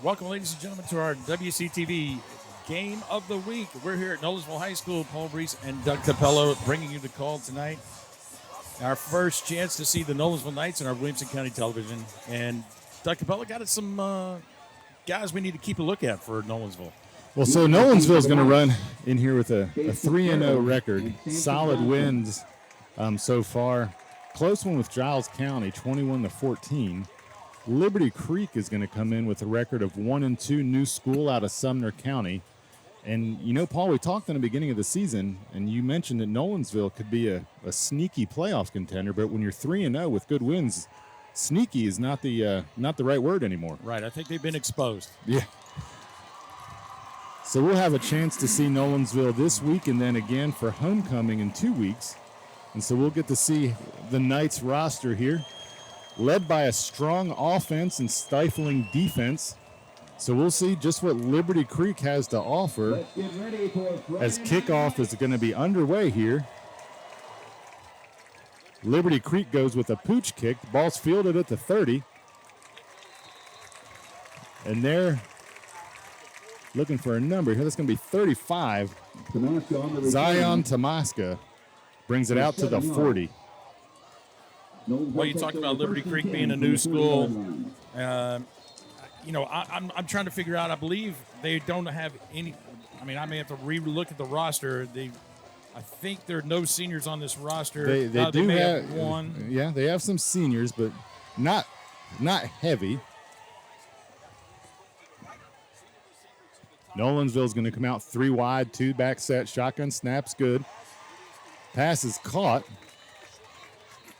Welcome, ladies and gentlemen, to our WCTV Game of the Week. We're here at Nolensville High School. Paul Breece and Doug Capella bringing you the call tonight. Our first chance to see the Nolensville Knights on our Williamson County television. And Doug Capella got us some guys we need to keep a look at for Nolensville. Well, so Nolensville is going to run in here with a 3-0 record. Solid wins so far. Close one with Giles County, 21-14. Liberty Creek is going to come in with a record of 1-2, new school out of Sumner County. And, you know, Paul, we talked in the beginning of the season, and you mentioned that Nolensville could be a sneaky playoff contender, but when you're 3-0 with good wins, sneaky is not the right word anymore. Right, I think they've been exposed. Yeah. So we'll have a chance to see Nolensville this week and then again for homecoming in 2 weeks. And so we'll get to see the Knights roster here, led by a strong offense and stifling defense. So we'll see just what Liberty Creek has to offer as kickoff is going to be underway here. Liberty Creek goes with a pooch kick. The ball's fielded at the 30. And they're looking for a number here. That's going to be 35. Zion Tamaska brings it out to the 40. Well, you talked about Liberty Creek being a new school. You know, I'm trying to figure out. I believe they don't have any. I mean, I may have to re-look at the roster. I think there are no seniors on this roster. They do have one. Yeah, they have some seniors, but not heavy. Nolensville's going to come out 3 wide, 2 back set. Shotgun snaps good. Pass is caught.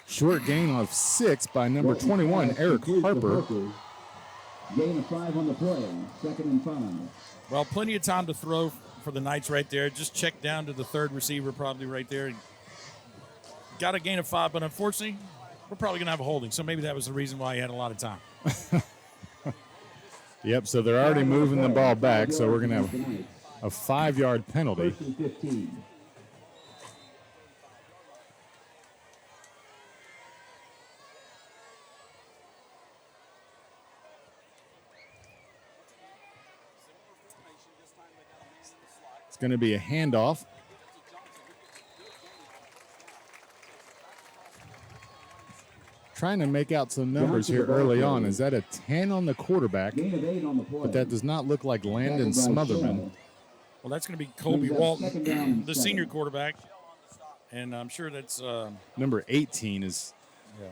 Short gain of 6 by number 21, Eric Harper. Gain of 5 on the play, 2nd and 5. Well, plenty of time to throw for the Knights right there. Just check down to the third receiver probably right there. Got a gain of 5, but unfortunately, we're probably going to have a holding. So maybe that was the reason why he had a lot of time. Yep, so they're already moving the ball back, so we're going to have a 5-yard penalty. 1st and 15. It's going to be a handoff. Trying to make out some numbers here early on. Is that a 10 on the quarterback? Gain of 8 on the play. But that does not look like Landon Smotherman. Well, that's going to be Kobe Walton, the senior quarterback. And I'm sure that's number 18 is. Yeah.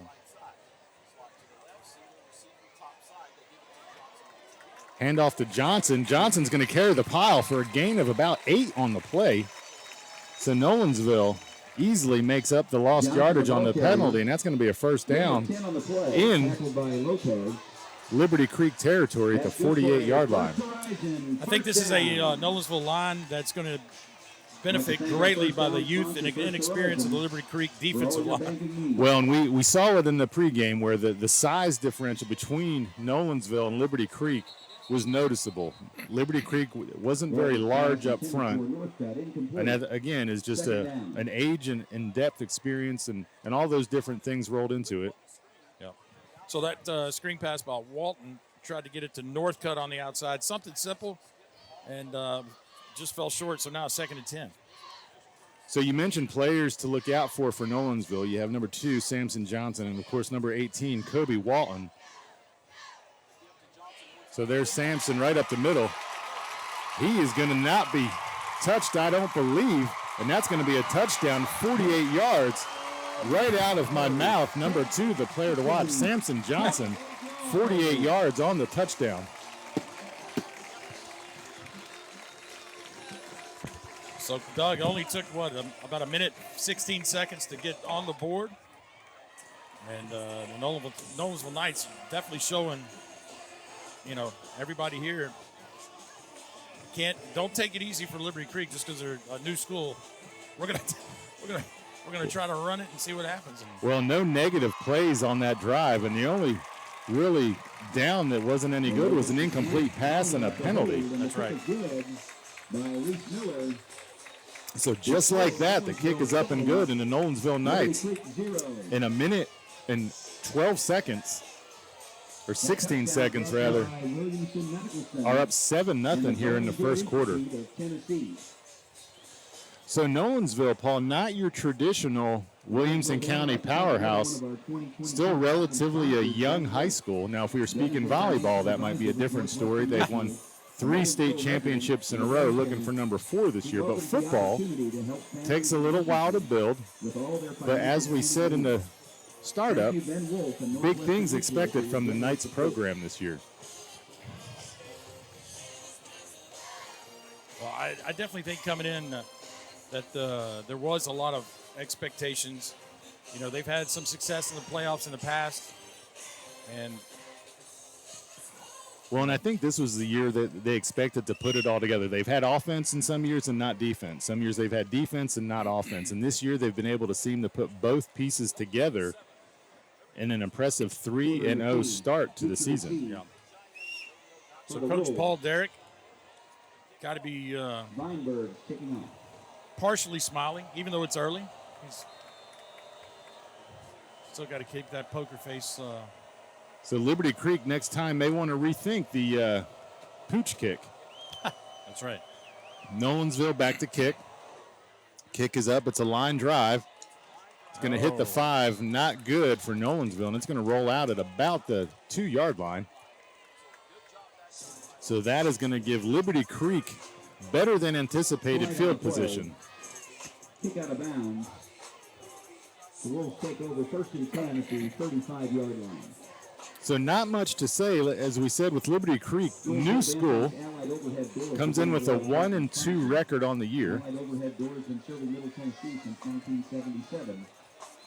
Handoff to Johnson. Johnson's going to carry the pile for a gain of about 8 on the play. So Nolensville easily makes up the lost yardage on the penalty, and that's going to be a first down in Liberty Creek territory at the 48-yard line. I think this is a Nolensville line that's going to benefit greatly by the youth and inexperience of the Liberty Creek defensive line. Well, and we saw it in the pregame where the size differential between Nolensville and Liberty Creek was noticeable. Liberty Creek wasn't very large up front, and that, again, is just an age and depth experience and all those different things rolled into it. Yeah. So that screen pass by Walton tried to get it to Northcutt on the outside, something simple, and just fell short, so now 2nd and 10. So you mentioned players to look out for Nolensville. You have number 2, Samson Johnson, and, of course, number 18, Kobe Walton. So there's Sampson right up the middle. He is going to not be touched, I don't believe, and that's going to be a touchdown, 48 yards, right out of my mouth. Number 2, the player to watch, Samson Johnson, 48 yards on the touchdown. So Doug only took, about a minute, 16 seconds to get on the board. And the Nolensville Knights definitely showing, you know, everybody here don't take it easy for Liberty Creek just because they're a new school. We're gonna try to run it and see what happens. Well, no negative plays on that drive, and the only really down that wasn't any good was an incomplete pass and a penalty. That's right. So just like that, the kick is up and good, and the Nolensville Knights in a minute and 12 seconds or 16 seconds rather, are up 7-0 here in the first quarter. So Nolensville, Paul, not your traditional Williamson County powerhouse, still relatively a young high school. Now, if we were speaking volleyball, that might be a different story. They've won 3 state championships in a row, looking for number 4 this year. But football takes a little while to build. But as we said in the startup, big things expected from the Knights program this year. Well, I definitely think coming in that there was a lot of expectations. You know, they've had some success in the playoffs in the past. And I think this was the year that they expected to put it all together. They've had offense in some years and not defense. Some years they've had defense and not offense. And this year they've been able to seem to put both pieces together in an impressive 3-0 start to the season. Yeah. So Coach Paul Derrick got to be partially smiling, even though it's early. He's still got to keep that poker face. So Liberty Creek next time may want to rethink the pooch kick. That's right. Nolensville back to kick. Kick is up. It's a line drive. It's going to hit the 5. Not good for Nolensville, and it's going to roll out at about the 2-yard line. So that is going to give Liberty Creek better than anticipated field position. Kick out of bounds. The Wolves take over 1st and 10 at the 35-yard line. So not much to say. As we said with Liberty Creek, new school, comes in with a 1-2 record on the year. Allied Overhead Doors been serving Middle Tennessee since 1977.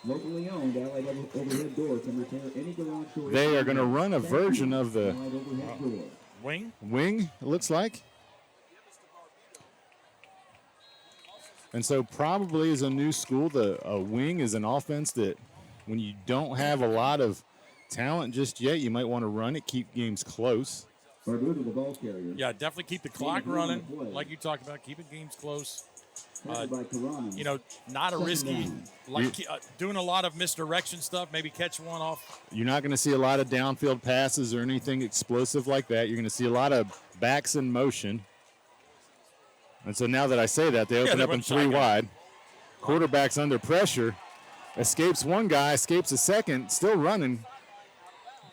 Locally owned, Allied Overhead Door can repair any garage door. They are going to run a version of the wing, it looks like. And so probably as a new school, a wing is an offense that when you don't have a lot of talent just yet, you might want to run it, keep games close. Yeah, definitely keep the clock running, like you talked about, keeping games close. You know, not a risky, doing a lot of misdirection stuff, maybe catch one off. You're not going to see a lot of downfield passes or anything explosive like that. You're going to see a lot of backs in motion. And so now that I say that, they open up in 3 wide. Quarterback's under pressure. Escapes one guy, escapes a second, still running.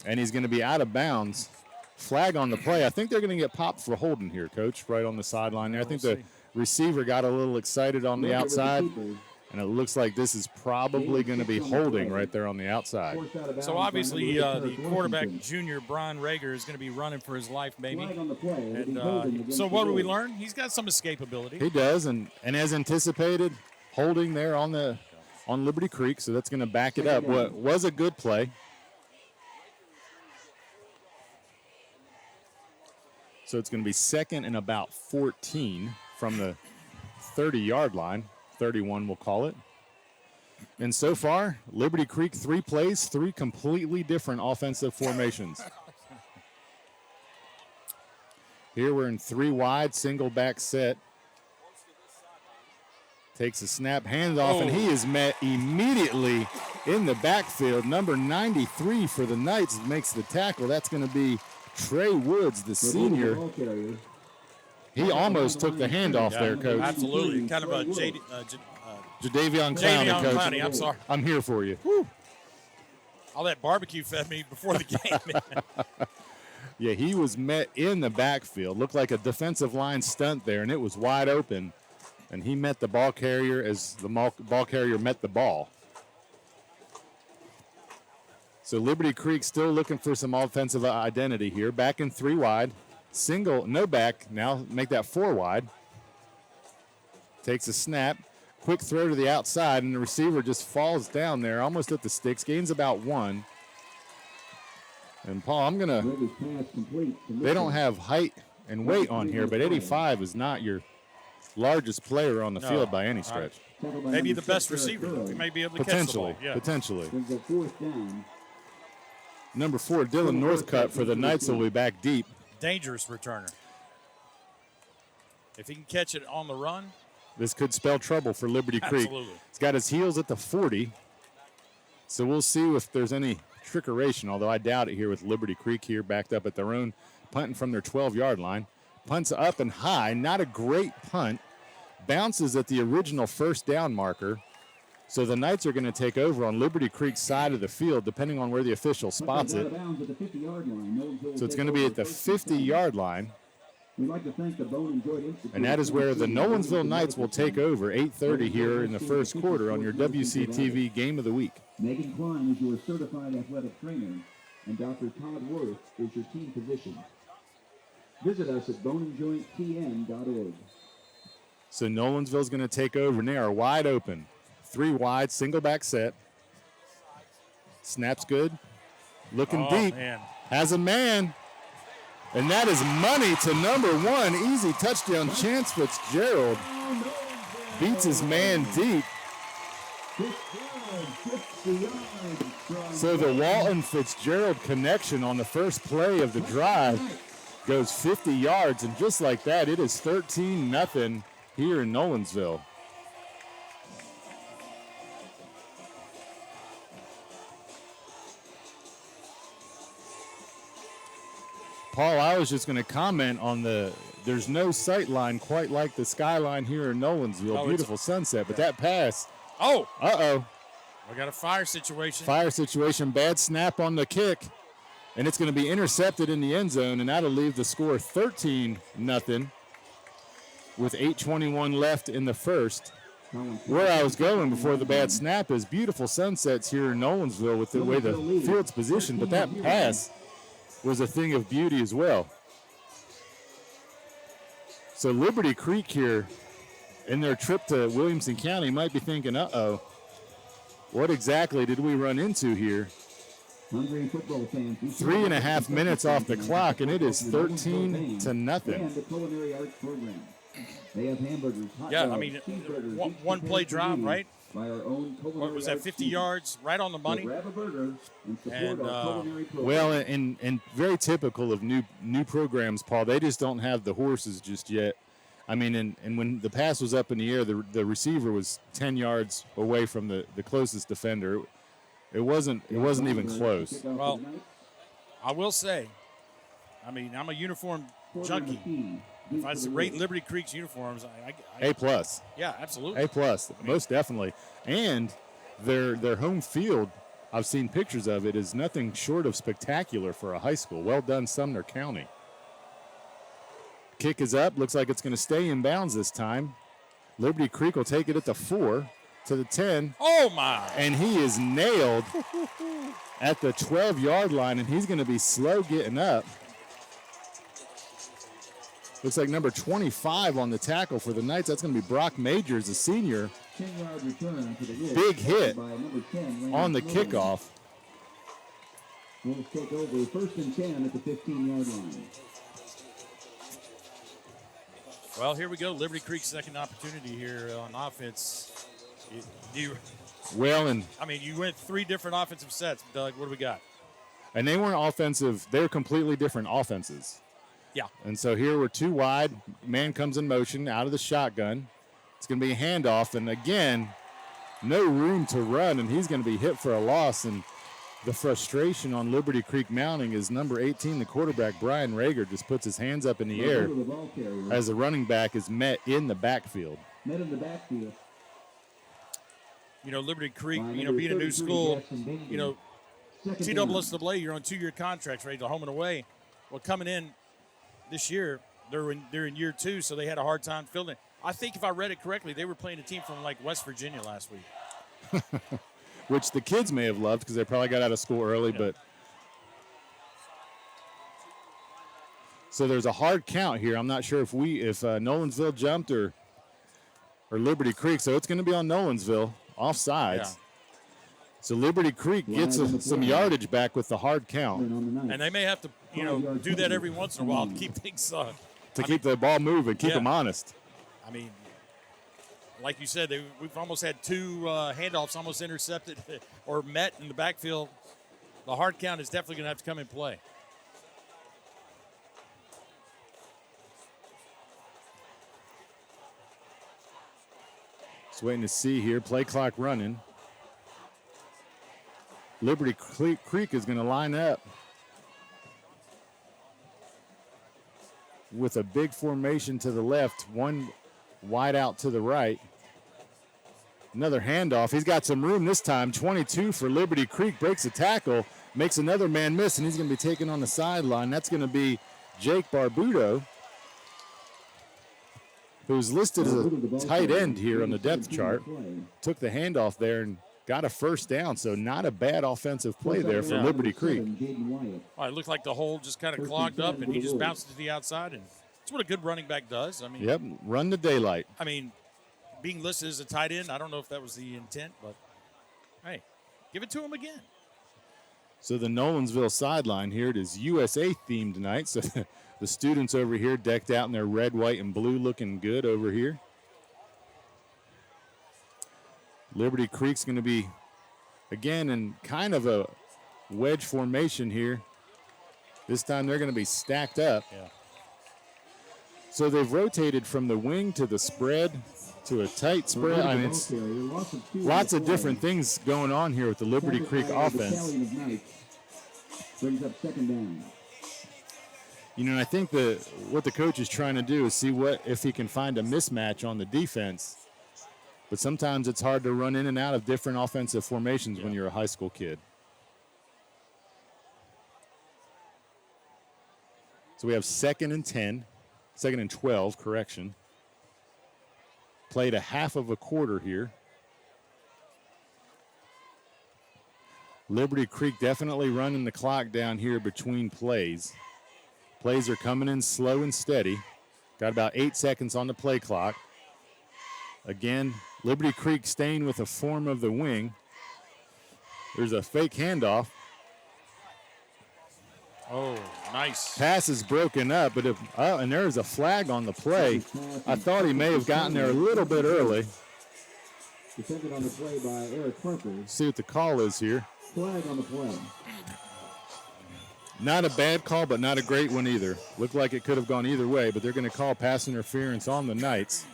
And he's going to be out of bounds. Flag on the play. I think they're going to get popped for holding here, Coach, right on the sideline there. I think the receiver got a little excited on the outside. And it looks like this is probably going to be holding right there on the outside. So obviously the quarterback, junior Bryan Rager, is going to be running for his life, maybe. And so what do we learn? He's got some escapability. He does, and as anticipated, holding there on Liberty Creek. So that's going to back it up. What was a good play. So it's going to be 2nd and about 14 from the 30-yard line. 31, we'll call it. And so far, Liberty Creek, 3 plays, 3 completely different offensive formations. Here we're in 3 wide, single back set. Takes a snap, hands off, and he is met immediately in the backfield. Number 93 for the Knights makes the tackle. That's going to be Trey Woods, the senior. He almost took the handoff there, Coach. Absolutely. Kind of a Jadeveon Clowney, Coach. Clowney, I'm sorry. I'm here for you. Whew. All that barbecue fed me before the game. Yeah, he was met in the backfield. Looked like a defensive line stunt there, and it was wide open. And he met the ball carrier as the ball carrier met the ball. So Liberty Creek still looking for some offensive identity here. Back in 3 wide. Single, no back. Now make that 4 wide. Takes a snap. Quick throw to the outside, and the receiver just falls down there almost at the sticks. Gains about 1. And, Paul, I'm going to – they don't have height and weight on here, but 85 is not your largest player on the field by any stretch. Maybe the best receiver. We may be able to catch the ball. Yeah. Potentially. Number 4, Dylan Northcutt for the Knights will be back deep. Dangerous returner. If he can catch it on the run. This could spell trouble for Liberty Creek. Absolutely. He's got his heels at the 40. So we'll see if there's any trickeration, although I doubt it here with Liberty Creek here backed up at their own, punting from their 12-yard line. Punts up and high, not a great punt. Bounces at the original first down marker. So the Knights are going to take over on Liberty Creek's side of the field, depending on where the official spots it. So it's going to be at the 50-yard line. We'd like to thank the Bone and Joint Institute. And that is where the Nolensville Knights will take over, 8:30 here in the first quarter on your WCTV Game of the Week. Megan Klein is your certified athletic trainer, and Dr. Todd Worth is your team physician. Visit us at boneandjointtn.org. So Nolensville's going to take over, and they are wide open. 3 wide, single back set. Snaps good. Looking deep. Man. Has a man. And that is money to number 1. Easy touchdown. Chance Fitzgerald beats his man deep. So the Walton Fitzgerald connection on the first play of the drive goes 50 yards. And just like that, it is 13-0 here in Nolensville. Paul, I was just going to comment on there's no sight line quite like the skyline here in Nolensville. Oh, beautiful sunset, but that pass. Oh. Uh-oh. We got a fire situation. Fire situation, bad snap on the kick, and it's going to be intercepted in the end zone, and that'll leave the score 13-0 with 8:21 left in the first. Where I was going before the bad snap is beautiful sunsets here in Nolensville with the way the field's positioned, but that pass was a thing of beauty as well. So Liberty Creek here in their trip to Williamson County might be thinking, uh-oh, what exactly did we run into here? 3.5 minutes off the clock, and it is 13-0. They have hamburgers, hot Yeah, dogs, I mean, cheeseburgers, one play drive, right? By our own What was that, 50 yards, right on the money? Grab a burger and support And, our culinary program. Well, and very typical of new programs, Paul, they just don't have the horses just yet. I mean, and when the pass was up in the air, the receiver was 10 yards away from the closest defender. It wasn't even close. Well, I will say, I mean, I'm a uniform junkie. If I rate Liberty Creek's uniforms, A plus. Yeah, absolutely. A plus, most definitely. And their home field, I've seen pictures of it, is nothing short of spectacular for a high school. Well done, Sumner County. Kick is up. Looks like it's going to stay in bounds this time. Liberty Creek will take it at the 4 to the 10. Oh, my. And he is nailed at the 12-yard line, and he's going to be slow getting up. Looks like number 25 on the tackle for the Knights. That's going to be Brock Majors, a senior. 10-yard return to the Big hit by number 10, on the kickoff. Wolves take over first and 10 at the 15-yard line. Well, here we go. Liberty Creek's second opportunity here on offense. You went 3 different offensive sets, Doug. What do we got? And they weren't offensive. They were completely different offenses. Yeah. And so here we're 2 wide. Man comes in motion out of the shotgun. It's going to be a handoff. And again, no room to run, and he's going to be hit for a loss. And the frustration on Liberty Creek mounting is number 18, the quarterback, Bryan Rager, just puts his hands up in the air as the running back is met in the backfield. Met in the backfield. You know, Liberty Creek, being a new school, TSSAA, you're on 2-year contracts, right, to home and away. Well, coming in this year, they're in year 2, so they had a hard time filling it. I think if I read it correctly, they were playing a team from like West Virginia last week. Which the kids may have loved because they probably got out of school early, but so there's a hard count here. I'm not sure if Nolensville jumped or Liberty Creek, so it's going to be on Nolensville, offsides. Yeah. So Liberty Creek gets some yardage back with the hard count. And they may have to, do that every once in a while to keep things keep the ball moving, keep them honest. I mean, like you said, we've almost had 2 handoffs almost intercepted or met in the backfield. The hard count is definitely going to have to come in play. Just waiting to see here. Play clock running. Liberty Creek is going to line up with a big formation to the left, one wide out to the right. Another handoff. He's got some room this time. 22 for Liberty Creek. Breaks a tackle. Makes another man miss, and he's going to be taken on the sideline. That's going to be Jake Barbudo, who's listed as a tight end here on the depth chart. Took the handoff there and got a first down, so not a bad offensive play there for Liberty Creek. Oh, it looked like the hole just kind of clogged up, and he just bounced it to the outside, and that's what a good running back does. I mean, yep, run the daylight. I mean, being listed as a tight end, I don't know if that was the intent, but hey, give it to him again. So the Nolensville sideline here, it is USA themed tonight. So the students over here decked out in their red, white, and blue, looking good over here. Liberty Creek's going to be, again, in kind of a wedge formation here. This time they're going to be stacked up. Yeah. So they've rotated from the wing to the spread to a tight spread. I mean, it's lots of different things going on here with the Liberty Creek offense. Brings up second down. You know, I think what the coach is trying to do is see if he can find a mismatch on the defense. But sometimes it's hard to run in and out of different offensive formations when you're a high school kid. So we have 2nd and 12, correction. Played a half of a quarter here. Liberty Creek definitely running the clock down here between plays. Plays are coming in slow and steady. Got about 8 seconds on the play clock. Again, Liberty Creek staying with the form of the wing. There's a fake handoff. Oh, nice. Pass is broken up, but and there's a flag on the play. I thought he may have gotten there a little bit early. Defended on the play by Eric Parker. See what the call is here. Flag on the play. Not a bad call, but not a great one either. Looked like it could have gone either way, but they're going to call pass interference on the Knights.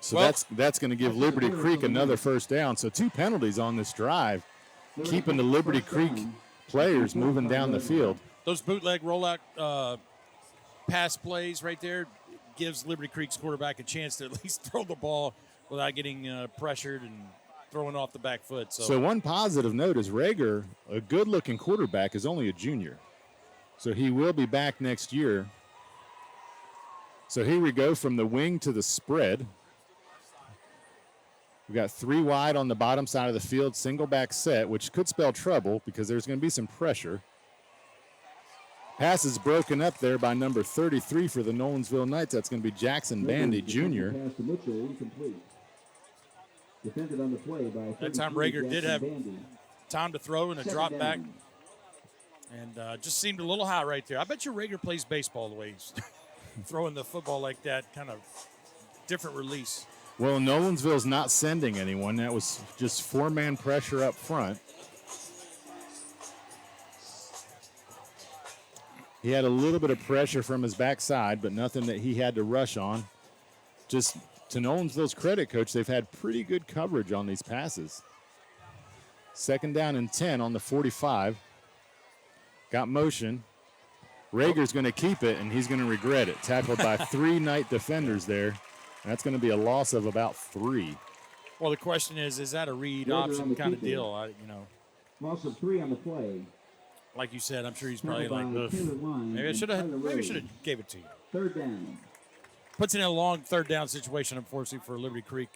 So that's going to give Liberty Creek another first down. So 2 penalties on this drive, keeping the Liberty Creek players moving down the field. Those bootleg rollout pass plays right there gives Liberty Creek's quarterback a chance to at least throw the ball without getting pressured and throwing off the back foot. So one positive note is Rager, a good-looking quarterback, is only a junior. So he will be back next year. So here we go from the wing to the spread. We've got 3 wide on the bottom side of the field, single back set, which could spell trouble because there's going to be some pressure. Pass is broken up there by number 33 for the Nolensville Knights. That's going to be Jackson Bandy, Jr. Defended on the play by that time Rager did have time to throw and a drop back. And just seemed a little high right there. I bet you Rager plays baseball the way he's throwing the football like that, kind of different release. Well, Nolensville's not sending anyone. That was just 4-man pressure up front. He had a little bit of pressure from his backside, but nothing that he had to rush on. Just to Nolensville's credit, Coach, they've had pretty good coverage on these passes. 2nd down and 10 on the 45. Got motion. Rager's going to keep it, and he's going to regret it. Tackled by 3 Knight defenders there. That's going to be a loss of about 3. Well, the question is that a read option kind of deal? Loss of 3 on the play. Like you said, I'm sure he's probably like, maybe I should have gave it to you. 3rd down. Puts it in a long 3rd down situation, unfortunately, for Liberty Creek.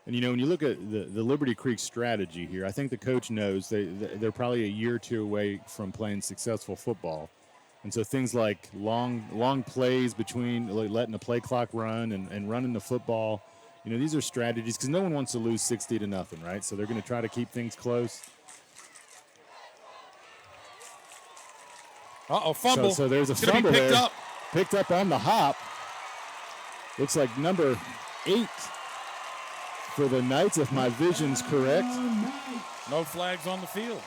And, when you look at the Liberty Creek strategy here, I think the coach knows they're probably a year or 2 away from playing successful football. And so things like long plays between letting the play clock run and running the football, these are strategies because no one wants to lose 60-0, right? So they're going to try to keep things close. Fumble. So there's a it's fumble picked there. Up. Picked up on the hop. Looks like number 8 for the Knights, if my vision's correct. No flags on the field.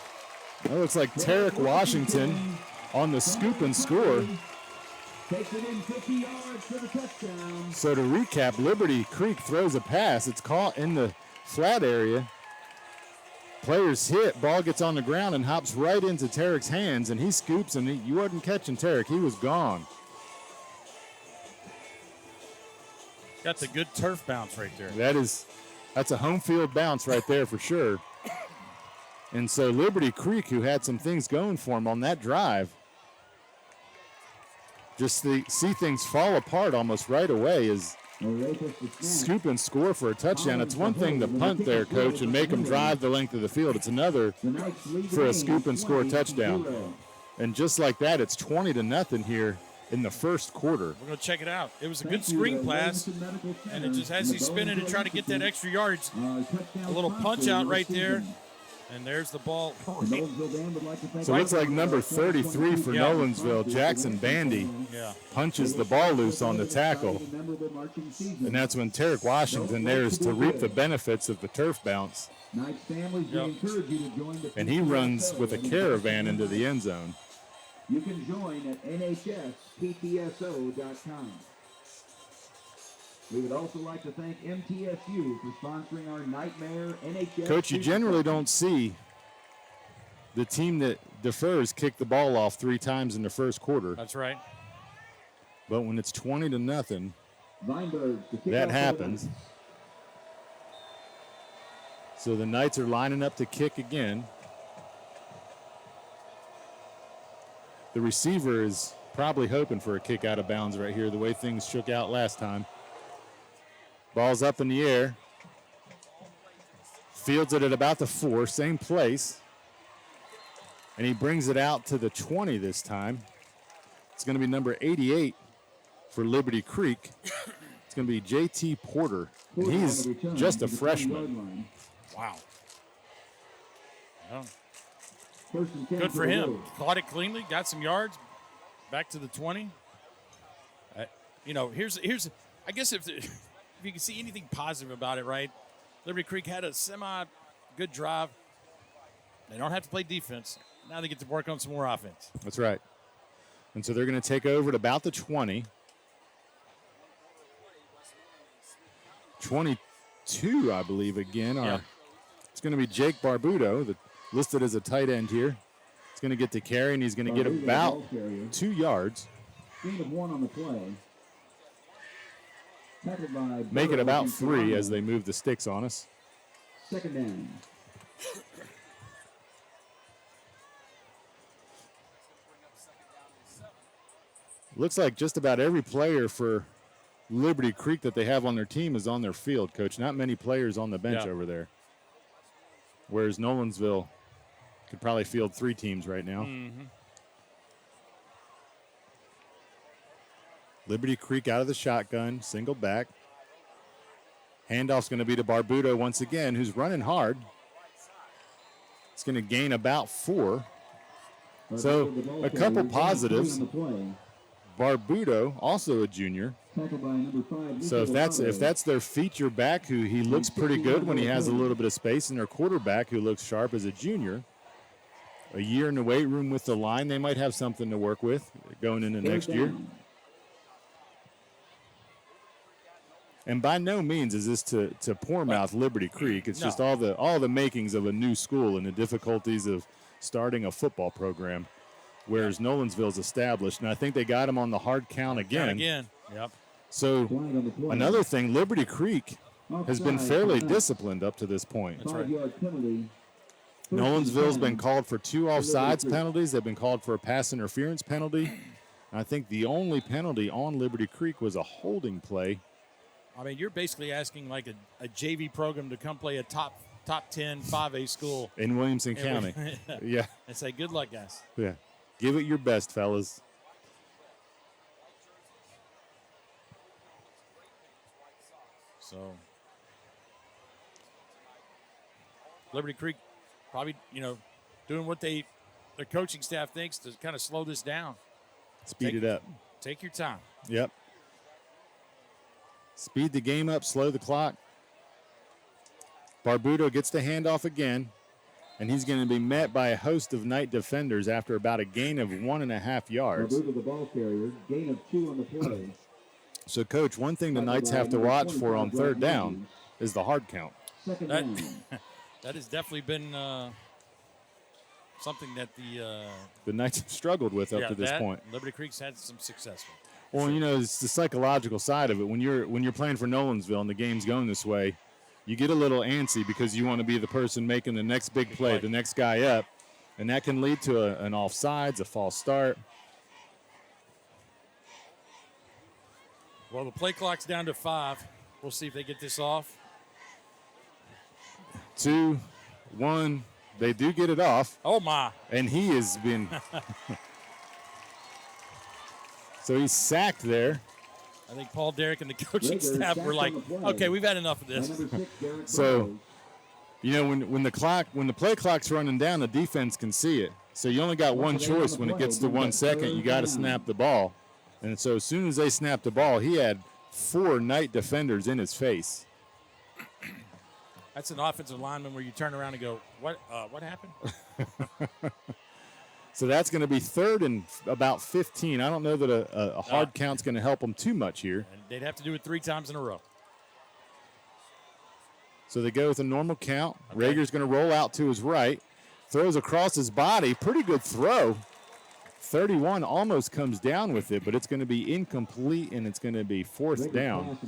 That looks like Tarek Washington on the scoop and score. Takes it in 50 yards for the touchdown. So to recap, Liberty Creek throws a pass. It's caught in the flat area. Players hit, ball gets on the ground and hops right into Tarek's hands, and he scoops, and you wasn't catching Tarek. He was gone. Got the good turf bounce right there. That's a home field bounce right there for sure. And so Liberty Creek, who had some things going for him on that drive, just see things fall apart almost right away is scoop and score for a touchdown. It's one thing to punt there, Coach, and make them drive the length of the field. It's another for a scoop and score touchdown. And just like that, it's 20-0 here in the first quarter. We're going to check it out. It was a good screen pass, and it just has you spinning and trying to get that extra yards. A little punch out right there. And there's the ball. So it looks like number 33 for Nolensville, Jackson Bandy, punches the ball loose on the tackle. And that's when Tarek Washington there is to reap the benefits of the turf bounce. And he runs with a caravan into the end zone. You can join at nhsptso.com. We would also like to thank MTSU for sponsoring our Nightmare NHS. Coach, you generally don't see the team that defers kick the ball off 3 times in the first quarter. That's right. But when it's 20-0, that happens. So the Knights are lining up to kick again. The receiver is probably hoping for a kick out of bounds right here, the way things shook out last time. Ball's up in the air. Fields it at about the 4, same place. And he brings it out to the 20 this time. It's going to be number 88 for Liberty Creek. It's going to be J.T. Porter. And he's just a freshman. Wow. Yeah. Good for him. Caught it cleanly, got some yards. Back to the 20. Here's I guess if you can see anything positive about it, right? Liberty Creek had a semi-good drive. They don't have to play defense. Now they get to work on some more offense. That's right. And so they're going to take over at about the 20. 22, I believe, again. It's going to be Jake Barbudo, listed as a tight end here. He's going to get the carry, and he's going to get about 2 yards. Gain of 1 on the play. Make it about 3 as they move the sticks on us. Second down. Looks like just about every player for Liberty Creek that they have on their team is on their field, Coach. Not many players on the bench over there. Whereas Nolensville could probably field 3 teams right now. Mm-hmm. Liberty Creek out of the shotgun, single back. Handoff's going to be to Barbudo once again, who's running hard. It's going to gain about 4. So a couple positives. Barbudo, also a junior. So if that's their feature back, who he looks pretty good when he has a little bit of space, and their quarterback, who looks sharp as a junior, a year in the weight room with the line, they might have something to work with going into next year. And by no means is this to poor mouth Liberty Creek. It's just all the makings of a new school and the difficulties of starting a football program, whereas Nolensville's established. And I think they got him on the hard count again. Yep. So another thing, Liberty Creek has been fairly disciplined up to this point. That's right. Nolensville's been called for 2 offsides penalties. They've been called for a pass interference penalty. I think the only penalty on Liberty Creek was a holding play. I mean, you're basically asking like a JV program to come play a top 10 5A school in Williamson County. Yeah. And say, good luck, guys. Yeah. Give it your best, fellas. So, Liberty Creek probably, doing what their coaching staff thinks to kind of slow this down. Speed it up. Take your time. Yep. Speed the game up, slow the clock. Barbudo gets the handoff again. and he's going to be met by a host of Knight defenders after about a gain of 1.5 yards. To the ball carrier, gain of 2 on the play. So, Coach, one thing the Knights have to watch for on third down is the hard count. Second down. That has definitely been something that the Knights have struggled with up to this point. Liberty Creek's had some success with. Well, you know, it's the psychological side of it. When you're playing for Nolensville and the game's going this way, you get a little antsy because you want to be the person making the next big play, the next guy up, and that can lead to an offsides, a false start. Well, the play clock's down to 5. We'll see if they get this off. 2, 1. They do get it off. Oh, my. And he has been... So he's sacked there. I think Paul Derrick and the coaching staff were like, okay, we've had enough of this. So, you know, when the play clock's running down, the defense can see it. So you only got one choice when it gets to 1 second. You got to snap the ball. And so as soon as they snapped the ball, he had 4 Knight defenders in his face. That's an offensive lineman where you turn around and go, what happened? So that's going to be 3rd and about 15. I don't know that a hard count's going to help them too much here. And they'd have to do it 3 times in a row. So they go with a normal count. Okay. Rager's going to roll out to his right. Throws across his body. Pretty good throw. 31 almost comes down with it, but it's going to be incomplete, and it's going to be 4th down.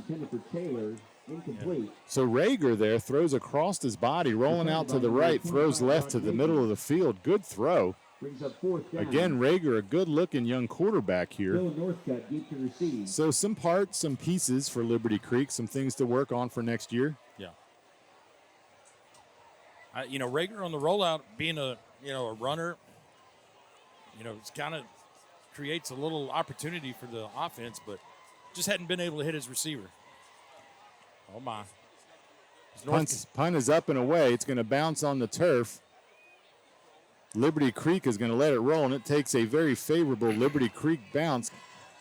Incomplete. So Rager there throws across his body, rolling out to the right, throws left to the middle of the field. Good throw. Brings up 4th down. Again, Rager, a good-looking young quarterback here. Northcutt deep to receive. So some parts, some pieces for Liberty Creek, some things to work on for next year. Yeah. Rager on the rollout, being a runner, it's kind of creates a little opportunity for the offense, but just hadn't been able to hit his receiver. Oh, my. Punt is up and away. It's going to bounce on the turf. Liberty Creek is going to let it roll, and it takes a very favorable Liberty Creek bounce,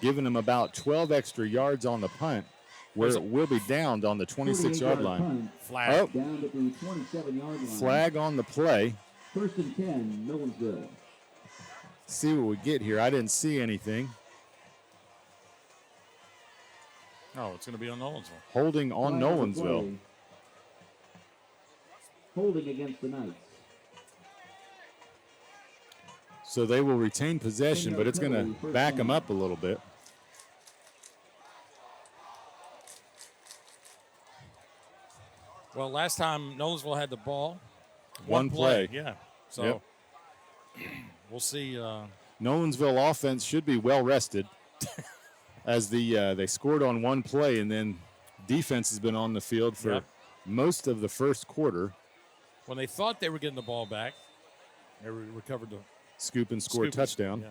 giving them about 12 extra yards on the punt, where it will be downed on the 26-yard line. Flag. Down at the 27-yard line. Flag on the play. 1st and 10, Nolensville. See what we get here. I didn't see anything. Oh, it's going to be on Nolensville. Holding on Nolensville. Holding against the Knights. So they will retain possession, but it's going to back them up a little bit. Well, last time Nolensville had the ball. One play. Yeah. So we'll see. Nolensville offense should be well rested as they scored on one play, and then defense has been on the field for most of the first quarter. When they thought they were getting the ball back, they recovered the scoop and score touchdown. Yeah.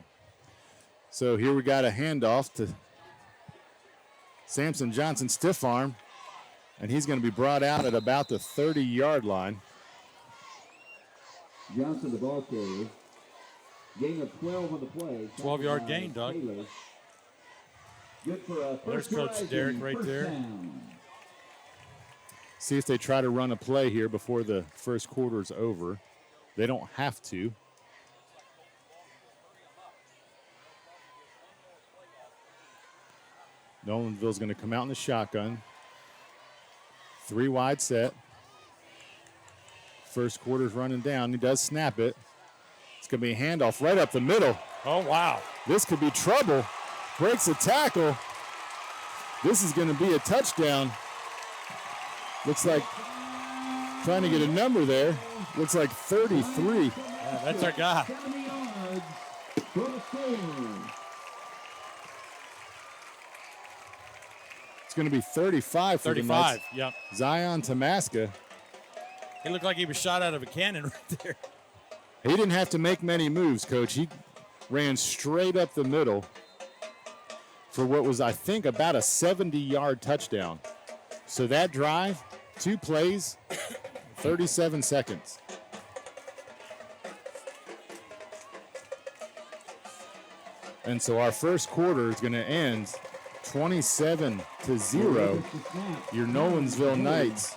So here we got a handoff to Samson Johnson, stiff arm, and he's going to be brought out at about the 30-yard line. Johnson, the ball carrier. Gain of 12 on the play. 12-yard gain, Doug. Good for a There's Coach Derrick right there. Down. See if they try to run a play here before the first quarter's over. They don't have to. Nolensville's going to come out in the shotgun. 3 wide set. First quarter's running down. He does snap it. It's going to be a handoff right up the middle. Oh, wow. This could be trouble. Breaks a tackle. This is going to be a touchdown. Looks like trying to get a number there. Looks like 33. Yeah, that's our guy. 70 yards for the score. It's going to be 35 for the Knights. Yep. Zion Tamaska. He looked like he was shot out of a cannon right there. He didn't have to make many moves, Coach. He ran straight up the middle for what was, I think, about a 70-yard touchdown. So that drive, 2 plays, 37 seconds. And so our first quarter is going to end 27-0. Your Nolensville Knights.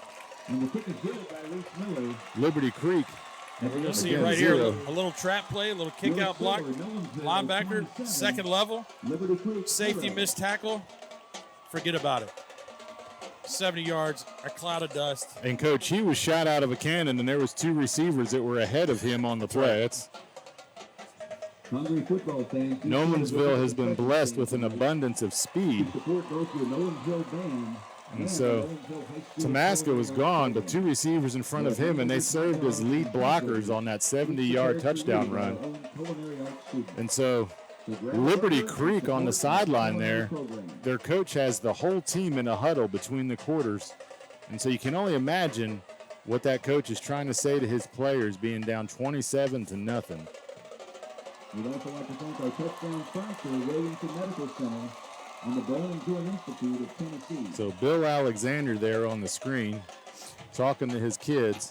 And the kick is good by Reese Miller. Liberty Creek And we're going to see right here a little trap play, a little kick out block. Linebacker, second level. Safety missed tackle. Forget about it. 70 yards, a cloud of dust. And, Coach, he was shot out of a cannon, and there was 2 receivers that were ahead of him on the play. That's Hungry football fans. Nolensville has been blessed with an abundance of speed. Support goes to the Nolensville band. And so Tomaska was gone, but 2 receivers in front of him, and they served as lead blockers on that 70-yard touchdown run. And so Liberty Creek on the sideline there, their coach has the whole team in a huddle between the quarters. And so you can only imagine what that coach is trying to say to his players being down 27-0. We'd also like to thank our touchdown sponsor, Williamson Medical Center, and the Bone and Joint Institute of Tennessee. So Bill Alexander there on the screen talking to his kids.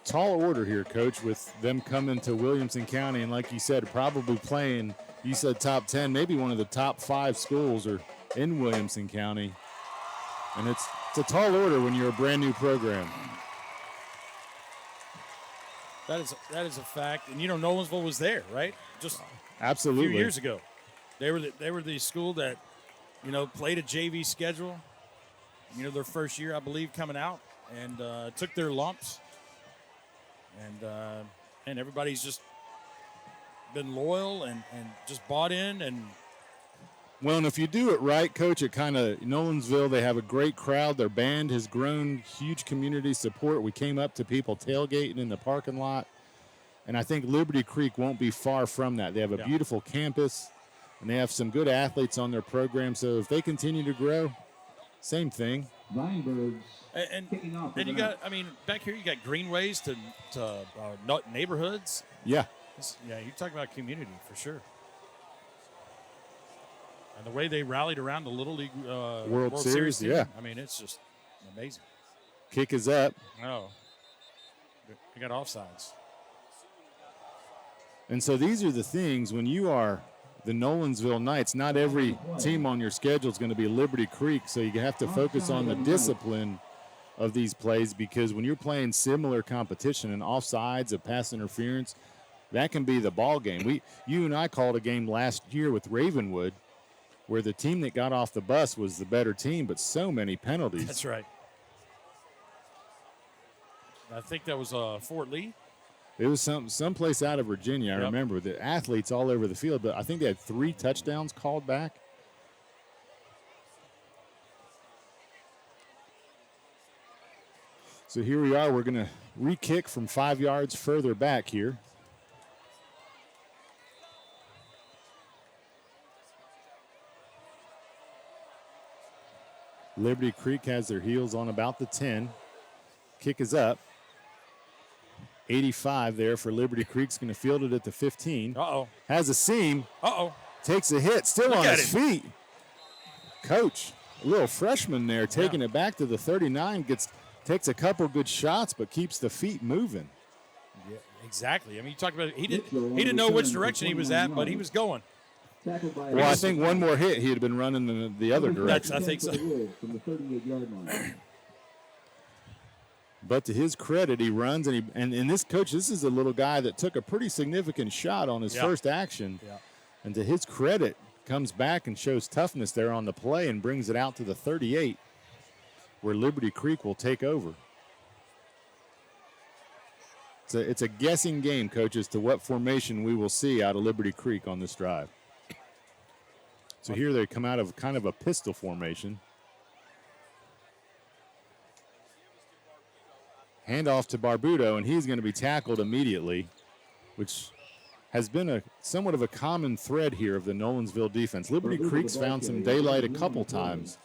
Tall order here, Coach, with them coming to Williamson County, and like you said, probably playing, you said top 10, maybe one of the top 5 schools are in Williamson County. And it's a tall order when you're a brand new program. That is a fact. And, Nolensville was there, right? Just absolutely. A few years ago. They were the school that, played a JV schedule, their first year, I believe, coming out, and took their lumps. And everybody's just been loyal and just bought in. And well, and if you do it right, Coach, it kind of, Nolensville, they have a great crowd. Their band has grown, huge community support. We came up to people tailgating in the parking lot. And I think Liberty Creek won't be far from that. They have a beautiful campus, and they have some good athletes on their program. So if they continue to grow, same thing. Weinberg's and kicking off. And you got, back here you got greenways to neighborhoods. Yeah. You're talking about community for sure. And the way they rallied around the Little League World Series team, yeah. It's just amazing. Kick is up. Oh, we got offsides. And so these are the things when you are the Nolensville Knights, not every team on your schedule is going to be Liberty Creek, so you have to focus on the discipline of these plays, because when you're playing similar competition and offsides of pass interference, that can be the ball game. You and I called a game last year with Ravenwood where the team that got off the bus was the better team, but so many penalties. That's right. I think that was Fort Lee. It was someplace out of Virginia, I remember. The athletes all over the field, but I think they had 3 touchdowns called back. So here we are. We're going to re-kick from 5 yards further back here. Liberty Creek has their heels on about the 10. Kick is up. 85 there for Liberty Creek's going to field it at the 15. Uh-oh. Has a seam. Uh-oh. Takes a hit. Still on his feet. Coach, a little freshman there, taking it back to the 39. Takes a couple good shots, but keeps the feet moving. Yeah, exactly. You talk about he didn't know which direction he was at, but he was going. Well, I think one more hit, he'd have been running the other direction. I think so. From the 38-yard line. But to his credit, he runs, and this coach, this is a little guy that took a pretty significant shot on his first action. Yeah. And to his credit, comes back and shows toughness there on the play and brings it out to the 38, where Liberty Creek will take over. It's a guessing game, Coach, as to what formation we will see out of Liberty Creek on this drive. So here they come out of kind of a pistol formation. Handoff to Barbudo, and he's going to be tackled immediately, which has been somewhat of a common thread here of the Nolensville defense. Liberty Creek's found some daylight a couple times,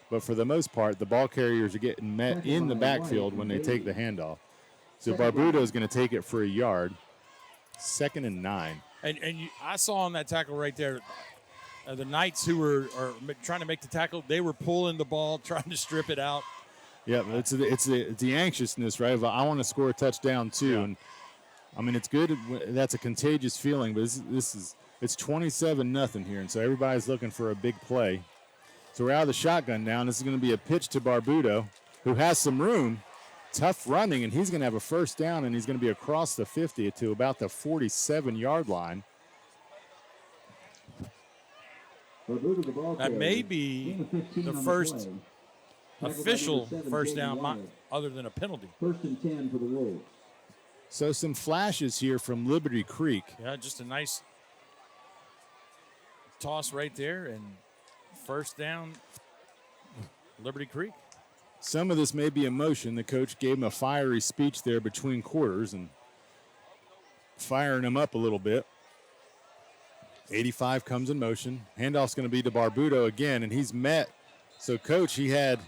but for the most part, the ball carriers are getting met in the backfield when they take the handoff. So Barbudo is going to take it for a yard. 2nd and 9. And I saw on that tackle right there, the Knights who are trying to make the tackle, they were pulling the ball, trying to strip it out. Yeah, it's the anxiousness, right? I want to score a touchdown too, and it's good. That's a contagious feeling, but it's 27-0 here, and so everybody's looking for a big play. So we're out of the shotgun now, and this is going to be a pitch to Barbudo, who has some room, tough running, and he's going to have a first down, and he's going to be across the 50 to about the 47-yard line. That may be the first official first down other than a penalty. 1st and 10 for the Wolves. So some flashes here from Liberty Creek. Yeah, just a nice toss right there, and first down, Liberty Creek. Some of this may be emotion. The coach gave him a fiery speech there between quarters and firing him up a little bit. 85 comes in motion. Handoff's going to be to Barbuto again, and he's met. So, Coach, he had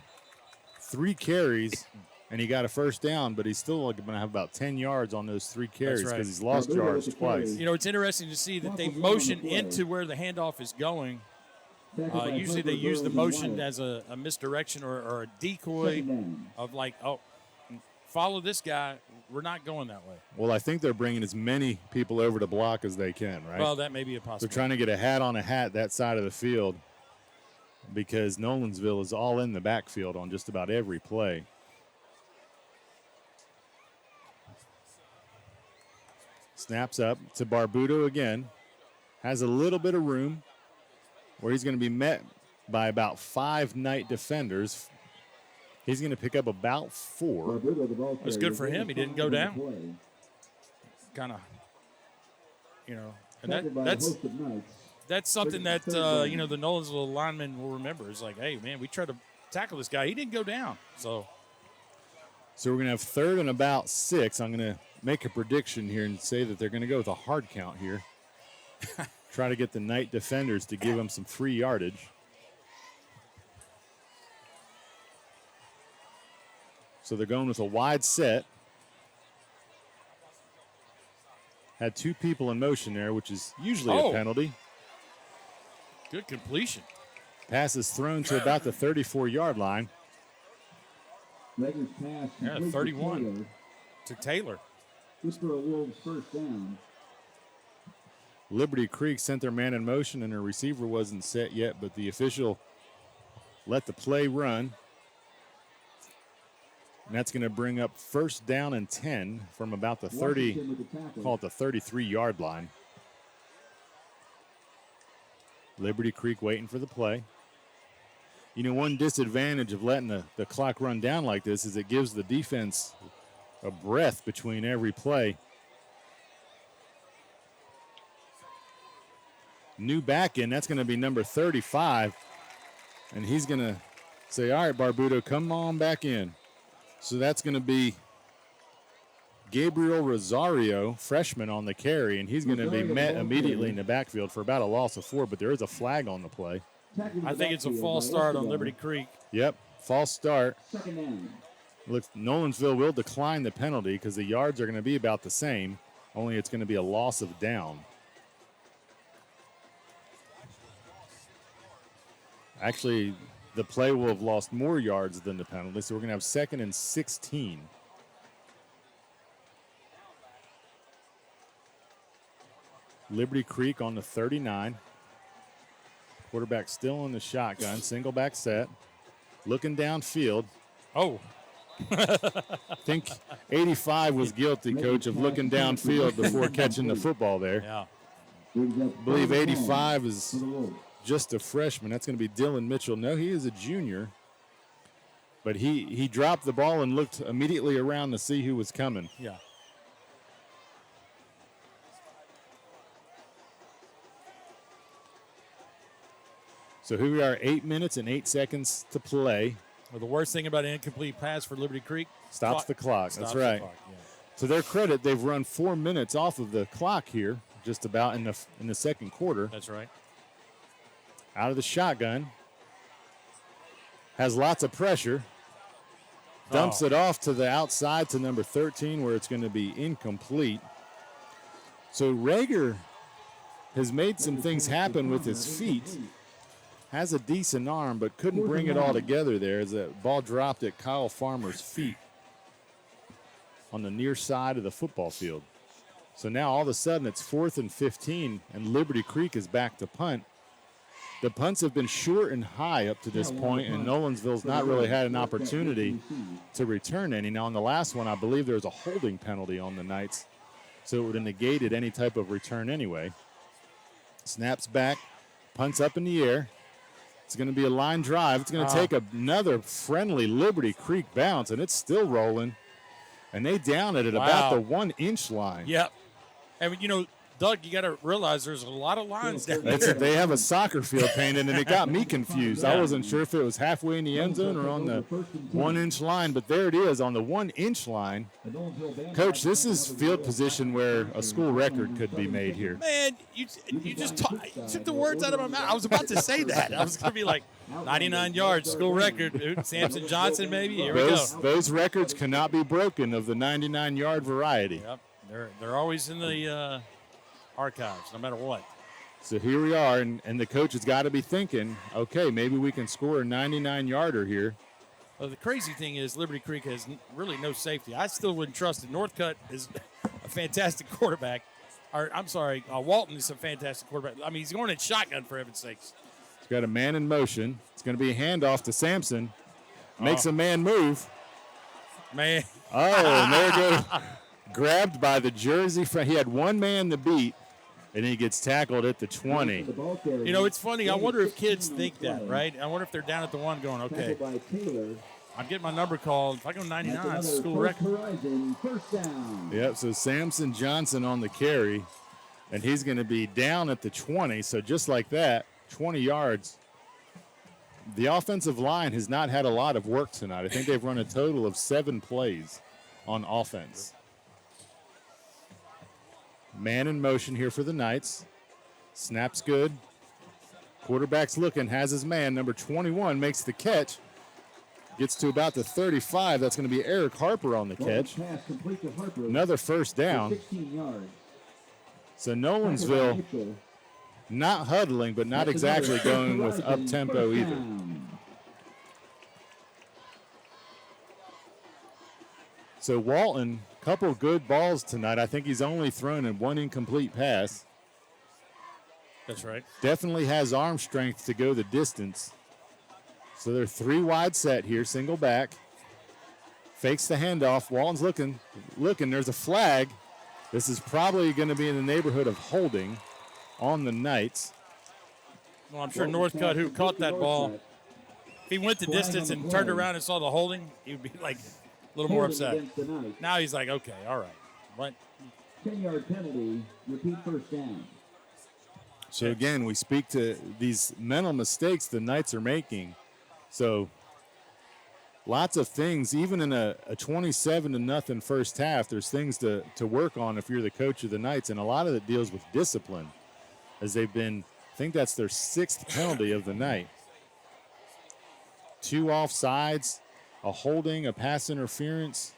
3 carries, and he got a first down, but he's still going to have about 10 yards on those 3 carries because he's lost yards twice. You know, it's interesting to see that they motion into where the handoff is going. Usually they use the motion as a misdirection or a decoy of like, oh, follow this guy. We're not going that way. Well, I think they're bringing as many people over to block as they can, right? Well, that may be a possibility. They're trying to get a hat on a hat that side of the field because Nolensville is all in the backfield on just about every play. Snaps up to Barbuto again. Has a little bit of room where he's going to be met by about 5 night defenders. He's going to pick up about 4. That's good for him. He didn't go down. Kind of, you know, and that's something that, you know, the Nolensville linemen will remember. It's like, hey, man, we tried to tackle this guy. He didn't go down. So we're going to have 3rd and about 6. I'm going to make a prediction here and say that they're going to go with a hard count here. Try to get the night defenders to give them some free yardage. So they're going with a wide set. Had 2 people in motion there, which is usually a penalty. Good completion. Pass is thrown to about the 34-yard line. Yeah, 31 to Taylor. Just for a Wolves first down. Liberty Creek sent their man in motion, and their receiver wasn't set yet, but the official let the play run. And that's going to bring up first down and 10 from about the 30, call it the 33-yard line. Liberty Creek waiting for the play. You know, one disadvantage of letting the clock run down like this is it gives the defense a breath between every play. New back in, that's going to be number 35. And he's going to say, all right, Barbuto, come on back in. So that's going to be Gabriel Rosario, freshman, on the carry, and he's going to be met immediately in the backfield for about a loss of 4, but there is a flag on the play. I think it's a false start on Liberty Creek. Yep, false start. Looks Nolensville will decline the penalty because the yards are going to be about the same, only it's going to be a loss of down. Actually, the play will have lost more yards than the penalty, so we're going to have 2nd and 16. Liberty Creek on the 39. Quarterback still in the shotgun, single back set. Looking downfield. Oh. Think 85 was guilty, Coach, of looking downfield before catching the football there. Yeah. I believe 85 is just a freshman. That's going to be Dylan Mitchell. No, he is a junior. But he dropped the ball and looked immediately around to see who was coming. Yeah. So here we are, 8 minutes and 8 seconds to play. Well, the worst thing about an incomplete pass for Liberty Creek, stops the clock. That's right. Clock, yeah. To their credit, they've run 4 minutes off of the clock here, just about in the second quarter. That's right. Out of the shotgun. Has lots of pressure. Dumps it off to the outside to number 13, where it's going to be incomplete. So Rager has made some things happen with his feet. Has a decent arm, but couldn't bring it all together there as the ball dropped at Kyle Farmer's feet on the near side of the football field. So now all of a sudden it's 4th and 15, and Liberty Creek is back to punt. The punts have been short and high up to this point, and Nolensville's not really had an opportunity to return any. Now, on the last one, I believe there was a holding penalty on the Knights, so it would have negated any type of return anyway. Snaps back, punts up in the air. It's going to be a line drive. It's going to take another friendly Liberty Creek bounce, and it's still rolling. And they down it at about the 1-inch line. Yep. And, you know, Doug, you got to realize there's a lot of lines down there. They have a soccer field painted, and it got me confused. I wasn't sure if it was halfway in the end zone or on the 1-inch line, but there it is on the 1-inch line. Coach, this is field position where a school record could be made here. Man, you just took the words out of my mouth. I was about to say that. I was going to be like, 99 yards, school record. Dude. Samson Johnson, maybe. Here we go. Those records cannot be broken of the 99-yard variety. Yep, they're always in the archives, no matter what. So here we are, and the coach has got to be thinking, okay, maybe we can score a 99-yarder here. Well, the crazy thing is Liberty Creek has really no safety. I still wouldn't trust it. Northcutt is a fantastic quarterback. Walton is a fantastic quarterback. I mean, he's going in shotgun, for heaven's sakes. He's got a man in motion. It's going to be a handoff to Sampson. Makes a man move. Man. And there it goes. Grabbed by the jersey. He had one man to beat, and he gets tackled at the 20. You know, it's funny. I wonder if kids think that, right? I wonder if they're down at the 1 going, okay, I'm getting my number called. If I go 99, it's a school record. Yep, so Samson Johnson on the carry, and he's going to be down at the 20. So just like that, 20 yards. The offensive line has not had a lot of work tonight. I think they've run a total of 7 plays on offense. Man in motion here for the Knights. Snaps good. Quarterback's looking, has his man. Number 21 makes the catch. Gets to about the 35. That's going to be Eric Harper on the catch. Another first down. So Nolensville not huddling, but not exactly going with up-tempo either. So Walton, couple good balls tonight. I think he's only thrown in 1 incomplete pass. That's right. Definitely has arm strength to go the distance. So they're 3 wide set here, single back. Fakes the handoff. Walton's looking. There's a flag. This is probably going to be in the neighborhood of holding on the Knights. Well, I'm sure Northcutt, who caught that ball, if he went the distance and turned around and saw the holding, he would be like a little more upset. Now he's like, okay, all right. What? 10-yard penalty, repeat first down. So again, we speak to these mental mistakes the Knights are making. So lots of things, even in a 27-0 first half, there's things to work on if you're the coach of the Knights, and a lot of it deals with discipline, as they've been, I think that's their 6th penalty of the night. 2 offsides, a holding, a pass interference.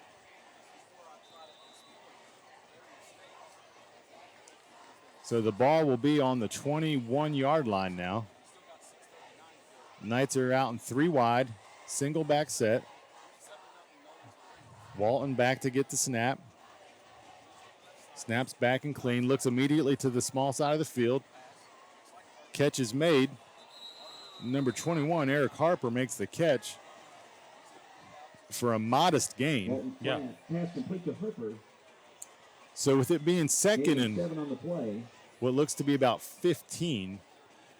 So the ball will be on the 21-yard line now. Knights are out in 3 wide, single back set. Walton back to get the snap. Snaps back and clean, looks immediately to the small side of the field. Catch is made. Number 21, Eric Harper, makes the catch for a modest gain. Yeah. So with it being second and what looks to be about 15,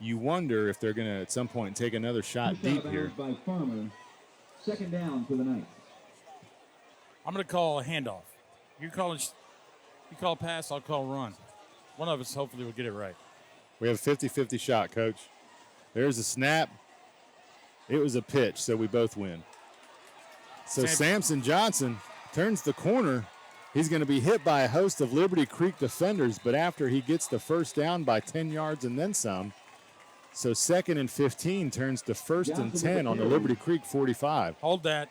you wonder if they're going to at some point take another shot deep here. By Farmer. Second down for the Knights. I'm going to call a handoff. You call a pass, I'll call run. One of us hopefully will get it right. We have a 50-50 shot, Coach. There's a snap. It was a pitch, so we both win. So Samson Johnson turns the corner. He's going to be hit by a host of Liberty Creek defenders, but after he gets the first down by 10 yards and then some. So 2nd and 15 turns to 1st and 10 on the Liberty Creek 45. Hold that.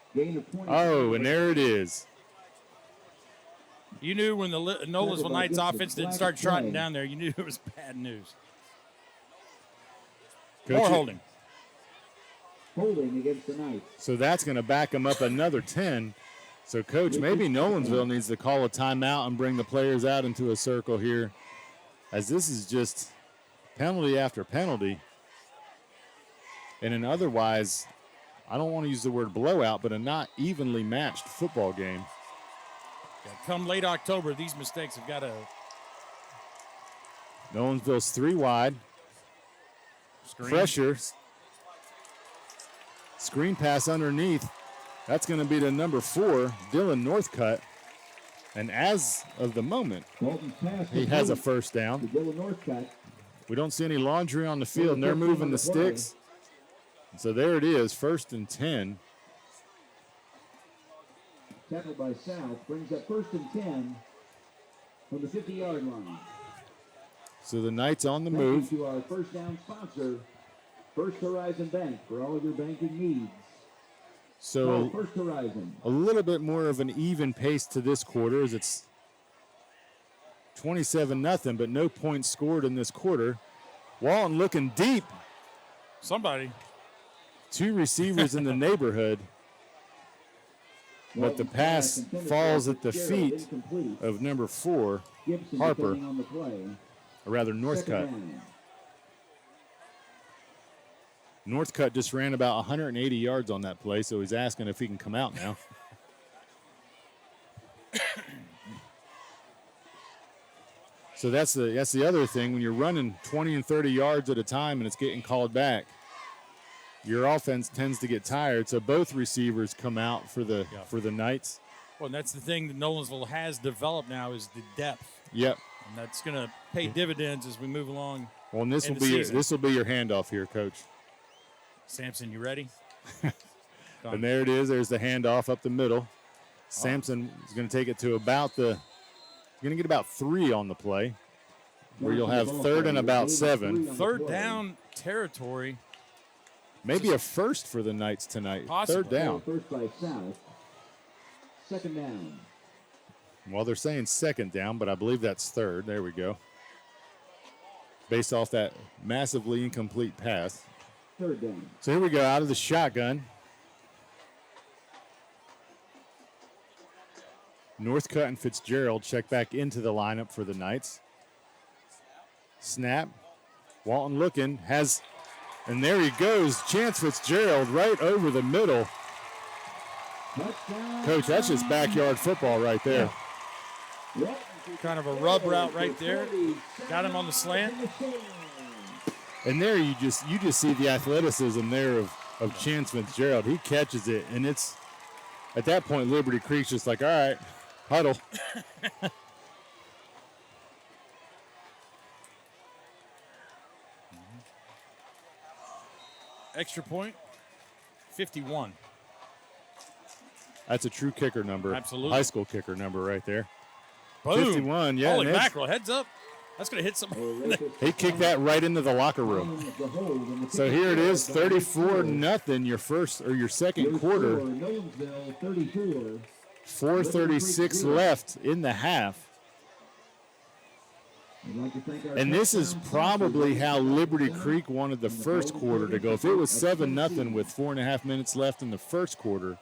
Oh, and there it is. You knew when the Nolensville Knights offense didn't start trotting down there, you knew it was bad news. More holding. Holding against the Knights. So that's going to back them up another 10. So, Coach, maybe Nolensville needs to call a timeout and bring the players out into a circle here, as this is just penalty after penalty. in an otherwise, I don't want to use the word blowout, but a not evenly matched football game. Yeah, come late October, these mistakes have got to. Nolensville's 3 wide. Screen. Pressure. Screen pass underneath. That's going to be to number 4, Dylan Northcutt. And as of the moment, he has a first down. We don't see any laundry on the field, and they're moving the sticks. So there it is, 1st and 10. Tackled by South brings up 1st and 10 from the 50-yard line. So the Knights on the Thank move. you to our first down sponsor, First Horizon Bank, for all of your banking needs. So First Horizon. a little bit more of an even pace to this quarter as it's 27-0, but no points scored in this quarter. Walton looking deep. Somebody. 2 receivers in the neighborhood. But the pass falls at the feet of number 4, Harper, or rather Northcutt. Northcutt just ran about 180 yards on that play, so he's asking if he can come out now. So that's the other thing. When you're running 20 and 30 yards at a time and it's getting called back, your offense tends to get tired. So both receivers come out for the Knights. Well, and that's the thing that Nolensville has developed now is the depth. Yep. And that's going to pay dividends as we move along. Well, and this will be your handoff here, Coach. Samson, you ready? And there it is. There's the handoff up the middle. Samson is going to take it to about you're going to get about 3 on the play, where you'll have 3rd and about 7. 3rd down territory. Maybe a first for the Knights tonight. Possible. 3rd down. First by South. 2nd down. Well, they're saying 2nd down, but I believe that's 3rd. There we go. Based off that massively incomplete pass. 3rd down. So here we go, out of the shotgun. Northcutt and Fitzgerald check back into the lineup for the Knights. Snap. Walton looking, and there he goes. Chance Fitzgerald right over the middle. Coach, that's just backyard football right there. Kind of a rub route right there. Got him on the slant. And there you just see the athleticism there of Chance Fitzgerald. He catches it, and it's at that point Liberty Creek's just like, all right, huddle. Extra point, 51. That's a true kicker number. Absolutely. High school kicker number right there. Boom. 51, yeah. Holy mackerel, heads up. That's going to hit somebody. He kicked that right into the locker room. So here it is, 34-0, your second quarter. 4:36 left in the half. And this is probably how Liberty Creek wanted the first quarter to go. If it was 7-0 with 4.5 minutes left in the first quarter,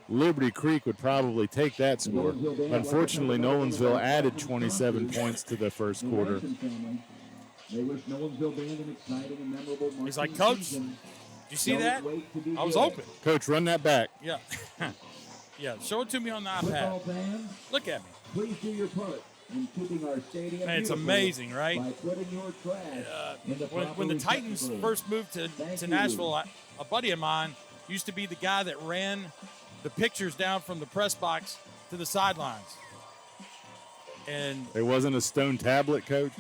Liberty Creek would probably take that score. Unfortunately, Nolensville added 27 points to the first quarter. He's like, Coach, did you see that? I was open. Coach, run that back. Yeah. Yeah, show it to me on the iPad. Look at me. Please do your part in keeping our stadium. Man, it's amazing, right? By putting your trash in the When the Titans first moved to Nashville, a buddy of mine used to be the guy that ran the pictures down from the press box to the sidelines. And it wasn't a stone tablet, Coach?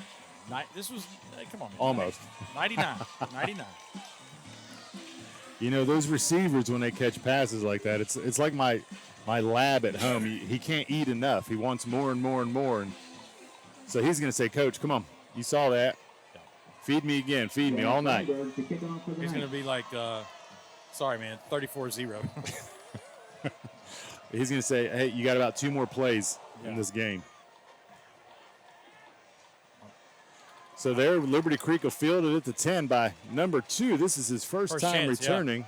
This was, come on, man. Almost. 99. You know, those receivers, when they catch passes like that, it's like my lab at home. He can't eat enough. He wants more and more and more. And so he's going to say, Coach, come on. You saw that. Feed me again. Feed me all night. He's going to be like, sorry, man, 34-0. He's going to say, hey, you got about 2 more plays in this game. So there, Liberty Creek will field it at the 10 by number 2. This is his first time returning.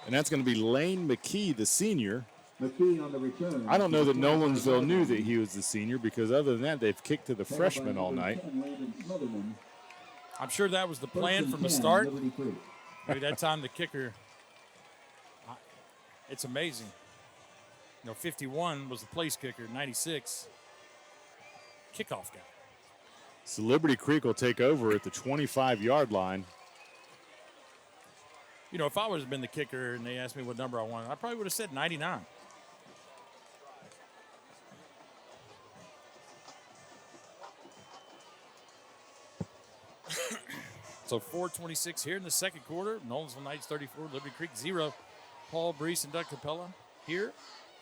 And that's going to be Lane McKee, the senior. McKee on the return. I don't know that Nolensville knew that he was the senior because other than that, they've kicked to the freshman all night. I'm sure that was the plan from the start. Maybe that time the kicker, it's amazing. 51 was the place kicker, 96, kickoff guy. So Liberty Creek will take over at the 25-yard line. If I would have been the kicker and they asked me what number I wanted, I probably would have said 99. So 4:26 here in the second quarter. Nolensville Knights 34, Liberty Creek 0. Paul Breece and Doug Capella here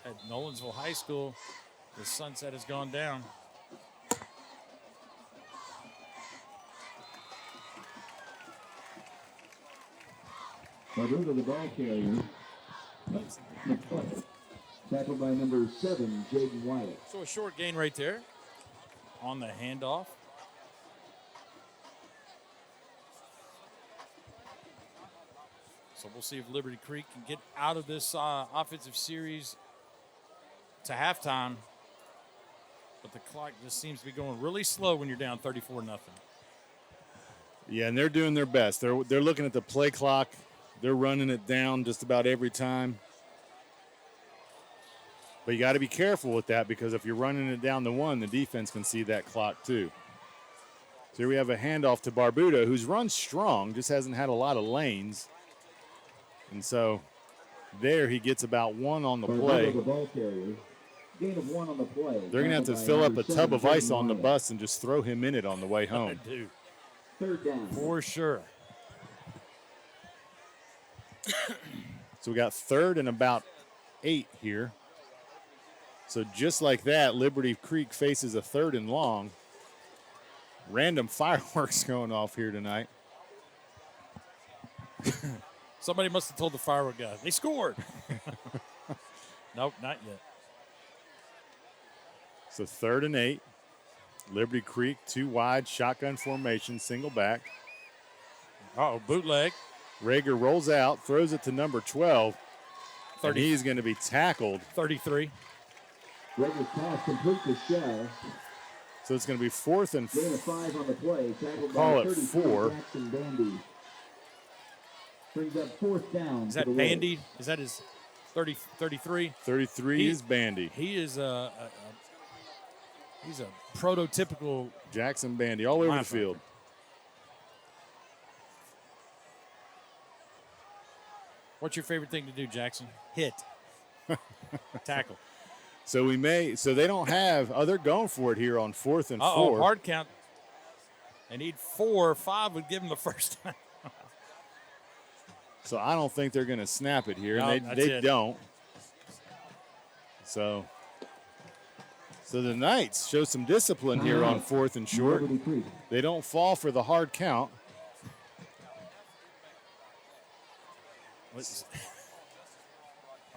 at Nolensville High School. The sunset has gone down. Barbuda, the ball carrier. Tackled by number 7, Jaden Wyatt. So a short gain right there on the handoff. So we'll see if Liberty Creek can get out of this offensive series to halftime. But the clock just seems to be going really slow when you're down 34-0. Yeah, and they're doing their best. They're looking at the play clock. They're running it down just about every time. But you got to be careful with that because if you're running it down to 1, the defense can see that clock too. So here we have a handoff to Barbuda, who's run strong, just hasn't had a lot of lanes. And so there he gets about 1 on the play. The ball carrier. Gain of 1 on the play. They're going to have to fill up a tub of ice on the bus and just throw him in it on the way home. Dude. Third down. For sure. So we got 3rd and about 8 here. So just like that, Liberty Creek faces a 3rd and long. Random fireworks going off here tonight. Somebody must have told the firework guy. They scored. Nope, not yet. So 3rd and 8. Liberty Creek, 2 wide, shotgun formation, single back. Bootleg. Rager rolls out, throws it to number 12. 30. And he's going to be tackled. 33. Rager's pass complete to Shell. So it's going to be 4th and Gain of 5 on the play. Tackled Call by it 34, 4. Jackson Bandy. Brings up 4th down. Is that Bandy? Is that his 33? 33 is Bandy. He is he's a prototypical Jackson Bandy all over the field. What's your favorite thing to do, Jackson? Hit. Tackle. So they don't have, they're going for it here on 4th and 4. Hard count. They need 4. 5 would give them the first time. So I don't think they're going to snap it here, No, and they don't. So the Knights show some discipline here on 4th and short. They don't fall for the hard count. I'm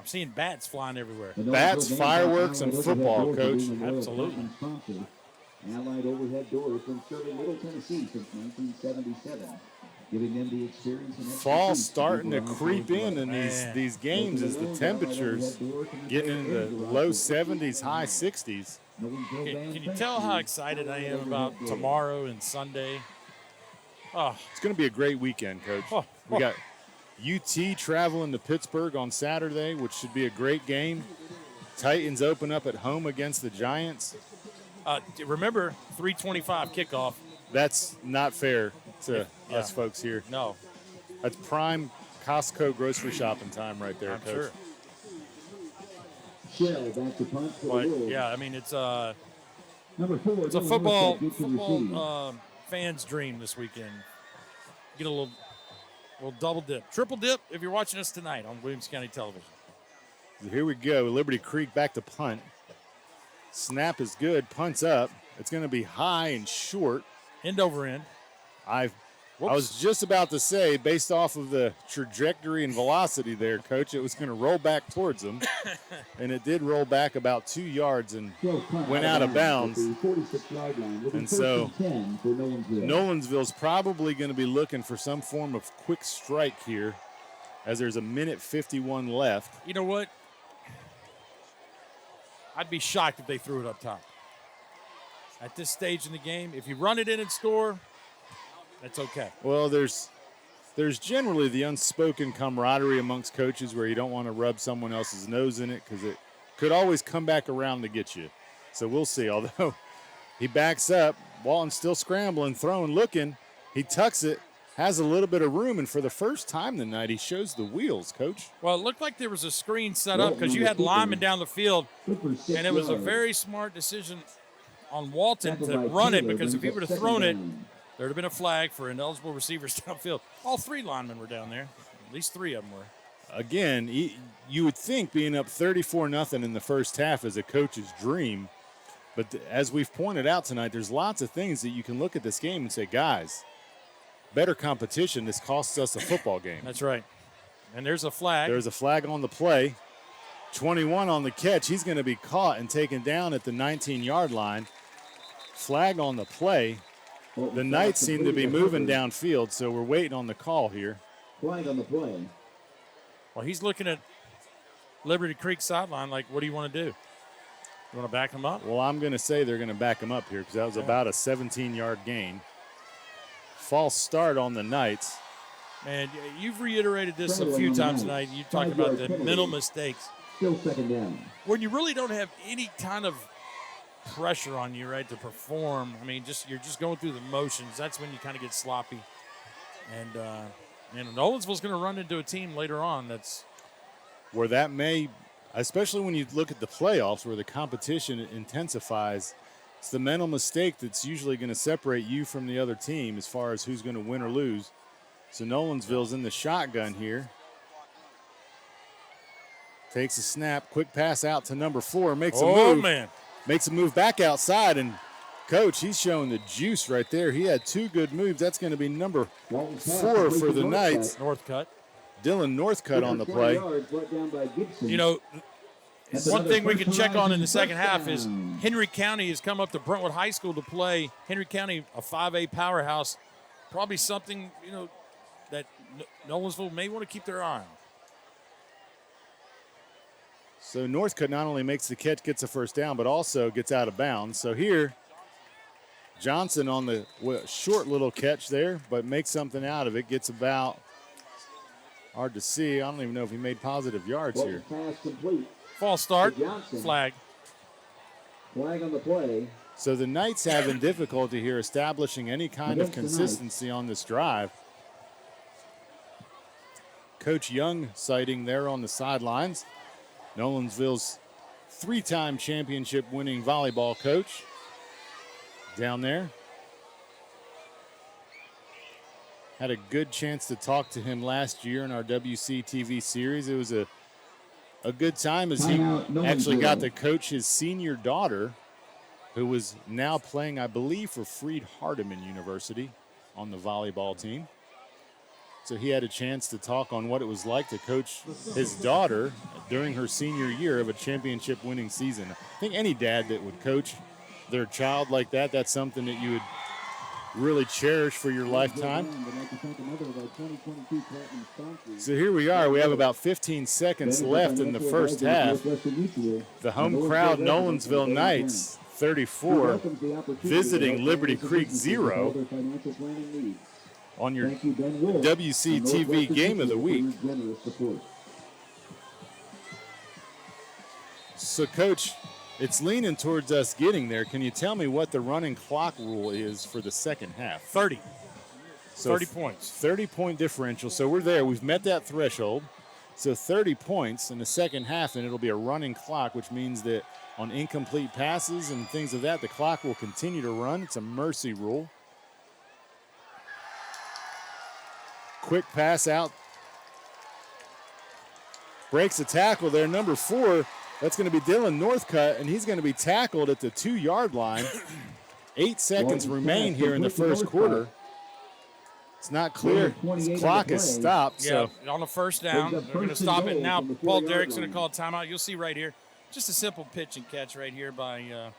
seeing bats flying everywhere. Bats, fireworks, and football, Coach. Absolutely. Allied overhead doors from serving Middle Tennessee since 1977. Giving them the experience and Fall starting to creep in these games as the temperatures getting into the low 70s, high 60s. Can you tell how excited I am about tomorrow and Sunday? It's going to be a great weekend, Coach. We got UT traveling to Pittsburgh on Saturday, which should be a great game. Titans open up at home against the Giants. Remember, 3:25 kickoff. That's not fair to us folks here. No. That's prime Costco grocery shopping time right there, I'm Coach. sure. Shell back to punt for the Wolves. Yeah, I mean, it's Number 4, it's a football fans' dream this weekend. Get a little double dip, triple dip if you're watching us tonight on Williamson County Television. Here we go. Liberty Creek back to punt. Snap is good. Punt's up. It's going to be high and short. End over end. I was just about to say, based off of the trajectory and velocity there, Coach, it was going to roll back towards them. And it did roll back about 2 yards and went out of bounds. And so Nolensville's probably going to be looking for some form of quick strike here as there's a minute 51 left. You know what? I'd be shocked if they threw it up top. At this stage in the game, if you run it in and score, that's okay. Well, there's there's generally the unspoken camaraderie amongst coaches where you don't want to rub someone else's nose in it because it could always come back around to get you. So we'll see. Although he backs up, Walton's still scrambling, throwing, looking. He tucks it, has a little bit of room, and for the first time tonight, he shows the wheels, Coach. Well, it looked like there was a screen set up because you had linemen down the field, and it was a very smart decision on Walton to run it, because if he would have thrown it, there would have been a flag for ineligible receivers downfield. All 3 linemen were down there. At least 3 of them were. Again, you would think being up 34-0 in the first half is a coach's dream, but as we've pointed out tonight, there's lots of things that you can look at this game and say, guys, better competition, this costs us a football game. That's right. And there's a flag. There's a flag on the play. 21 on the catch. He's going to be caught and taken down at the 19-yard line. Flag on the play. The Knights seem to be moving downfield, so we're waiting on the call here. Flag on the play. Well, he's looking at Liberty Creek sideline like, what do you want to do? You want to back him up? Well, I'm going to say they're going to back him up here because that was about a 17-yard gain. False start on the Knights. Man, you've reiterated this a few times tonight. You talked about the mental mistakes. Still second down. When you really don't have any kind of pressure on you, right, to perform, I mean, you're just going through the motions. That's when you kind of get sloppy. And Nolensville's going to run into a team later on that's where that may, especially when you look at the playoffs where the competition intensifies, it's the mental mistake that's usually going to separate you from the other team as far as who's going to win or lose. So Nolensville's in the shotgun here. Takes a snap, quick pass out to number 4, makes a move. Oh, man. Makes a move back outside, and Coach, he's showing the juice right there. He had 2 good moves. That's going to be number 4 for the Knights. Northcutt. Dylan Northcutt on the play. You know, one thing we can check on in the second half is Henry County has come up to Brentwood High School to play. Henry County, a 5A powerhouse, probably something, you know, that Nolensville may want to keep their eye on. So Northcutt not only makes the catch, gets a first down, but also gets out of bounds. So here, Johnson on the short little catch there, but makes something out of it. Gets about, hard to see. I don't even know if he made positive yards here. False start, flag. Flag on the play. So the Knights having difficulty here establishing any kind of consistency on this drive. Coach Young sighting there on the sidelines. Nolensville's 3-time championship winning volleyball coach down there. Had a good chance to talk to him last year in our WCTV series. It was a good time as he actually got to coach his senior daughter, who was now playing, I believe, for Freed-Hardeman University on the volleyball team. So he had a chance to talk on what it was like to coach his daughter during her senior year of a championship winning season. I think any dad that would coach their child like that, that's something that you would really cherish for your lifetime. So here we are. We have about 15 seconds left in the first half. The home crowd, Nolensville Knights, 34, visiting Liberty Creek 0. On your WCTV Game of the Week. So, Coach, it's leaning towards us getting there. Can you tell me what the running clock rule is for the second half? 30. So 30 points. 30-point differential. So we're there. We've met that threshold. So 30 points in the second half, and it'll be a running clock, which means that on incomplete passes and things of that, the clock will continue to run. It's a mercy rule. Quick pass out. Breaks a tackle there. Number 4, that's going to be Dylan Northcutt, and he's going to be tackled at the 2-yard line. 8 seconds remain here in the first quarter. It's not clear. This clock is stopped. Yeah, so on the first down, they're going to stop it now. Paul Derrick's going to call a timeout. You'll see right here, just a simple pitch and catch right here by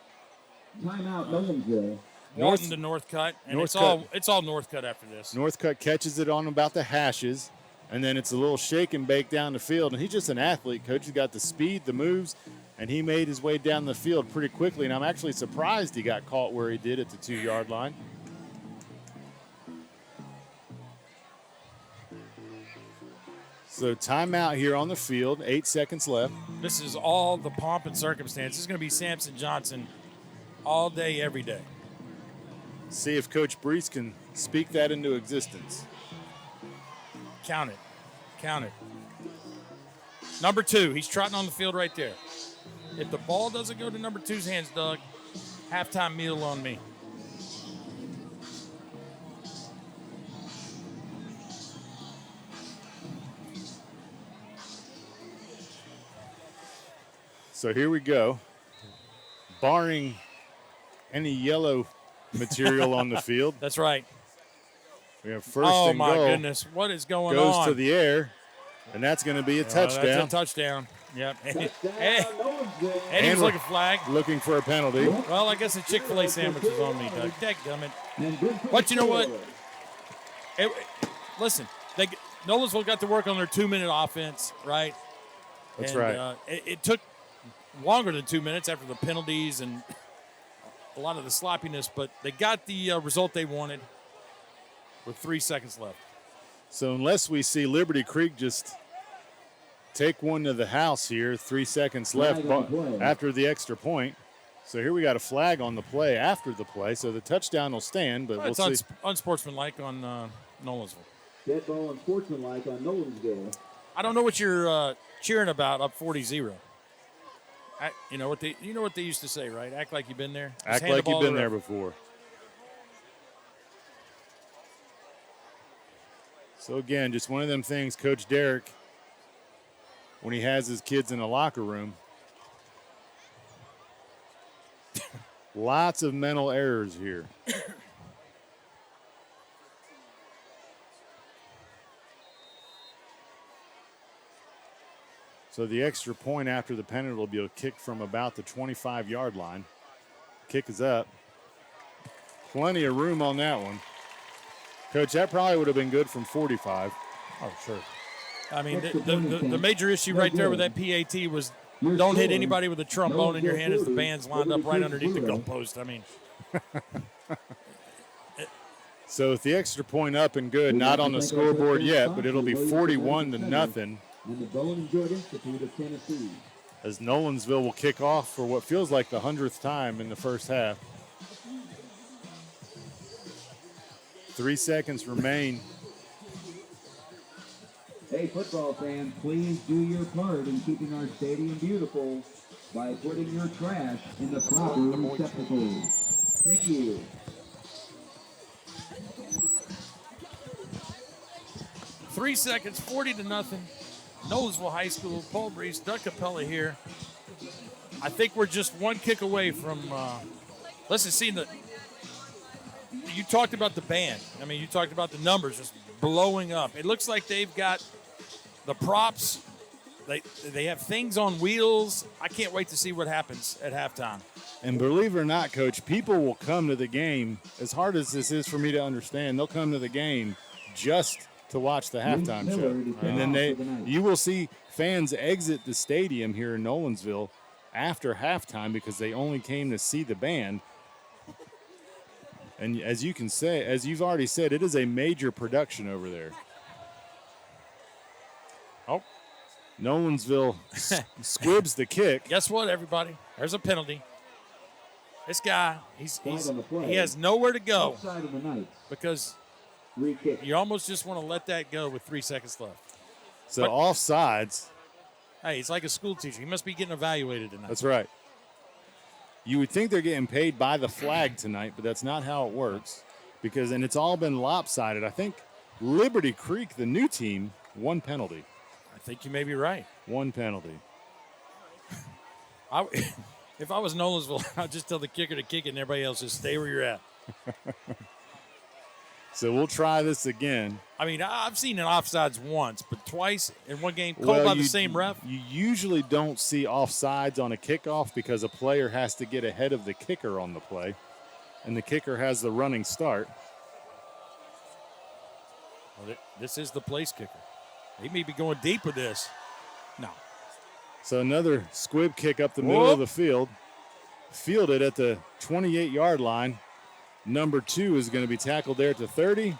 timeout Nolensville. Norton to Northcutt, and Northcutt. it's all Northcutt after this. Northcutt catches it on about the hashes, and then it's a little shake and bake down the field. And he's just an athlete, Coach. He's got the speed, the moves, and he made his way down the field pretty quickly. And I'm actually surprised he got caught where he did at the 2-yard line. So timeout here on the field, 8 seconds left. This is all the pomp and circumstance. This is going to be Samson Johnson all day, every day. See if Coach Breece can speak that into existence. Count it. Count it. Number 2, he's trotting on the field right there. If the ball doesn't go to number 2's hands, Doug, halftime meal on me. So here we go. Barring any yellow material on the field, That's right. we have first Oh, and my goal. goodness. What is going Goes on? to the air, and that's going to be a touchdown. That's a touchdown. Yep. Touchdown, And Nolensville. he was And looking flag. Looking for a penalty. Well, I guess the Chick-fil-A sandwich is on me, Doug. Dadgummit. And good for But the you know what? score. Listen, Nolensville got to work on their 2-minute offense, right? That's And, right. It took longer than 2 minutes after the penalties and a lot of the sloppiness, but they got the result they wanted with 3 seconds left. So unless we see Liberty Creek just take one to the house here, 3 seconds left Flag on play. after the extra point. So here we got a flag on the play after the play. So the touchdown will stand, but It's we'll see. unsportsmanlike on Nolensville. Dead ball and sportsmanlike on Nolensville. I don't know what you're cheering about up 40-0. You know what they used to say, right? Act like you've been there. Just Act hand the like ball you've to been the there ref. before. So again, just one of them things, Coach Derek, when he has his kids in the locker room, lots of mental errors here. So the extra point after the penalty will be a kick from about the 25-yard line. Kick is up. Plenty of room on that one. Coach, that probably would have been good from 45. Oh, sure. I mean, Extra the point attempt. major issue No right there good. with that PAT was Your don't hit score, anybody with a trombone in your hand as the Nolensville band's 40, lined up right Liberty underneath the 0. goalpost. I mean, So with the extra point up and good, We'd not like on to the thank our scoreboard president, yet, but it'll be Williamson 41 to Center, nothing and the Bone and Joint Institute of Tennessee. as Nolensville will kick off for what feels like the 100th time in the first half. 3 seconds remain. Hey, football fans, please do your part in keeping our stadium beautiful by putting your trash in the proper receptacles. Thank you. Three seconds, 40 to nothing. Nolensville High School, Paul Breece, Doug Capella here. I think we're just one kick away from. Listen, see you talked about the band. I mean, you talked about the numbers just blowing up. It looks like they've got the props. They have things on wheels. I can't wait to see what happens at halftime. And believe it or not, Coach, people will come to the game, as hard as this is for me to understand, they'll come to the game just to watch the halftime Miller show. is And then off for the night. you will see fans exit the stadium here in Nolensville after halftime because they only came to see the band. And as you can say, as you've already said, it is a major production over there. Oh, Nolensville squibs the kick. guess what, everybody? There's a penalty. This guy, Flag on the play. he has nowhere to go Outside of the Knights. because Free kick. you almost just want to let that go with 3 seconds left. So But- offsides. Hey, it's like a school teacher. He must be getting evaluated tonight. That's right. You would think they're getting paid by the flag tonight, but that's not how it works. And it's all been lopsided. I think Liberty Creek, the new team, one penalty. I think you may be right. One penalty. If I was Nolensville, I'd just tell the kicker to kick it and everybody else just stay where you're at. So we'll try this again. I mean, I've seen an offsides once, but twice in one game called by the same ref. You usually don't see offsides on a kickoff because a player has to get ahead of the kicker on the play, and the kicker has the running start. Well, this is the place kicker. He may be going deep with this. No. So another squib kick up the middle of the field. Fielded at the 28-yard line. Number 2 is going to be tackled there at the 30.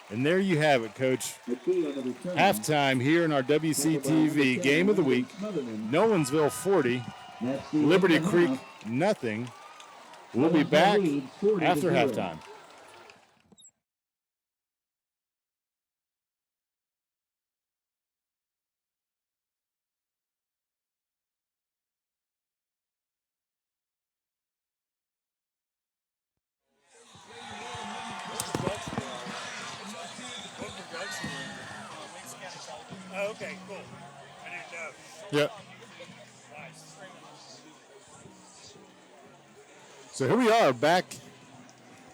And there you have it, Coach. The key on the return. Halftime here in our WCTV Game of the Week. Nolensville 40, That's the Liberty end of Creek half. nothing. We'll be back after halftime. Oh, okay, cool. I didn't know. Yep. So here we are back,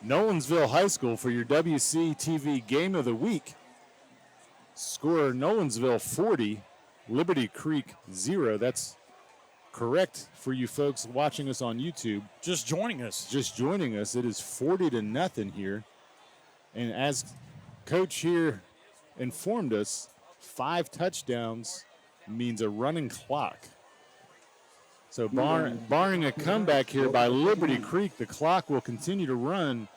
Nolensville High School for your WCTV Game of the Week. Score Nolensville 40, Liberty Creek 0. That's correct for you folks watching us on YouTube. Just joining us. Just joining us, it is 40-0 here. And as Coach here informed us, 5 touchdowns means a running clock. So barring a comeback here by Liberty Creek, the clock will continue to run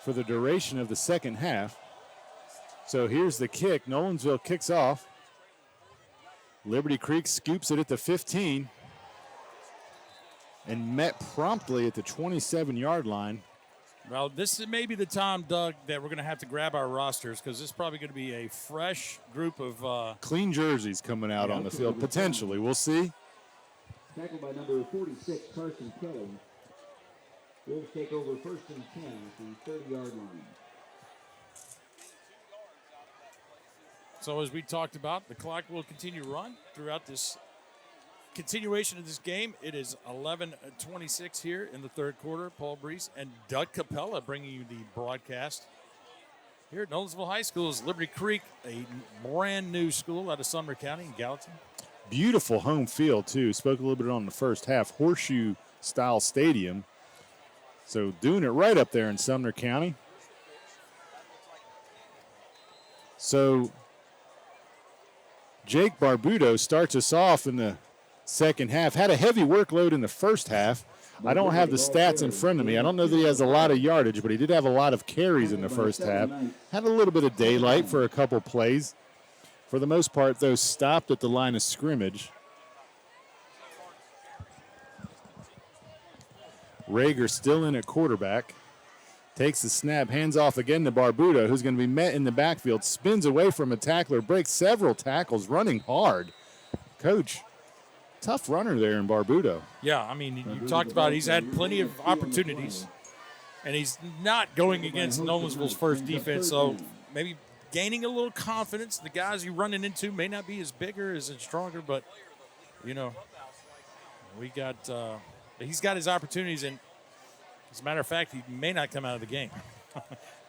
for the duration of the second half. So here's the kick. Nolensville kicks off. Liberty Creek scoops it at the 15 and met promptly at the 27-yard line. Well, this is maybe the time, Doug, that we're going to have to grab our rosters because this is probably going to be a fresh group of clean jerseys coming out on the field, potentially. We'll see. Tackled by number 46, Carson Kelly. Wolves take over 1st and 10 at the 30-yard line. So as we talked about, the clock will continue to run throughout this continuation of this game. It is 11:26 here in the third quarter. Paul Breece and Doug Capella bringing you the broadcast here at Nolensville High School. Is Liberty Creek, a brand new school out of Sumner County in Gallatin. Beautiful home field, too. Spoke a little bit on the first half. Horseshoe-style stadium. So doing it right up there in Sumner County. So Jake Barbudo starts us off in the second half. Had a heavy workload in the first half. I don't have the stats in front of me. I don't know that he has a lot of yardage, but he did have a lot of carries in the first half. Had a little bit of daylight for a couple plays. For the most part, though, stopped at the line of scrimmage. Rager still in at quarterback. Takes the snap, hands off again to Barbudo, who's going to be met in the backfield. Spins away from a tackler, breaks several tackles, running hard. Coach, tough runner there in Barbudo. Yeah, I mean, you talked about he's had plenty of opportunities, and he's not going against Nolensville's first defense, so maybe gaining a little confidence. The guys you're running into may not be as bigger, as stronger, but, you know, he's got his opportunities, and as a matter of fact, he may not come out of the game.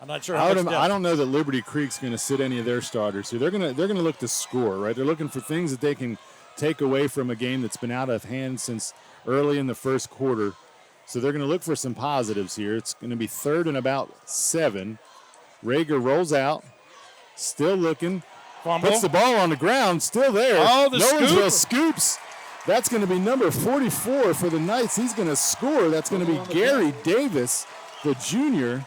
I'm not sure. I don't know that Liberty Creek's going to sit any of their starters. So they're going to look to score, right? They're looking for things that they can take away from a game that's been out of hand since early in the first quarter. So they're going to look for some positives here. It's going to be 3rd and about 7. Rager rolls out, still looking, Fumble. Puts the ball on the ground, still there. Oh, the Nolensville scoops. That's going to be number 44 for the Knights. He's going to score. That's going to be Gary Davis, the junior.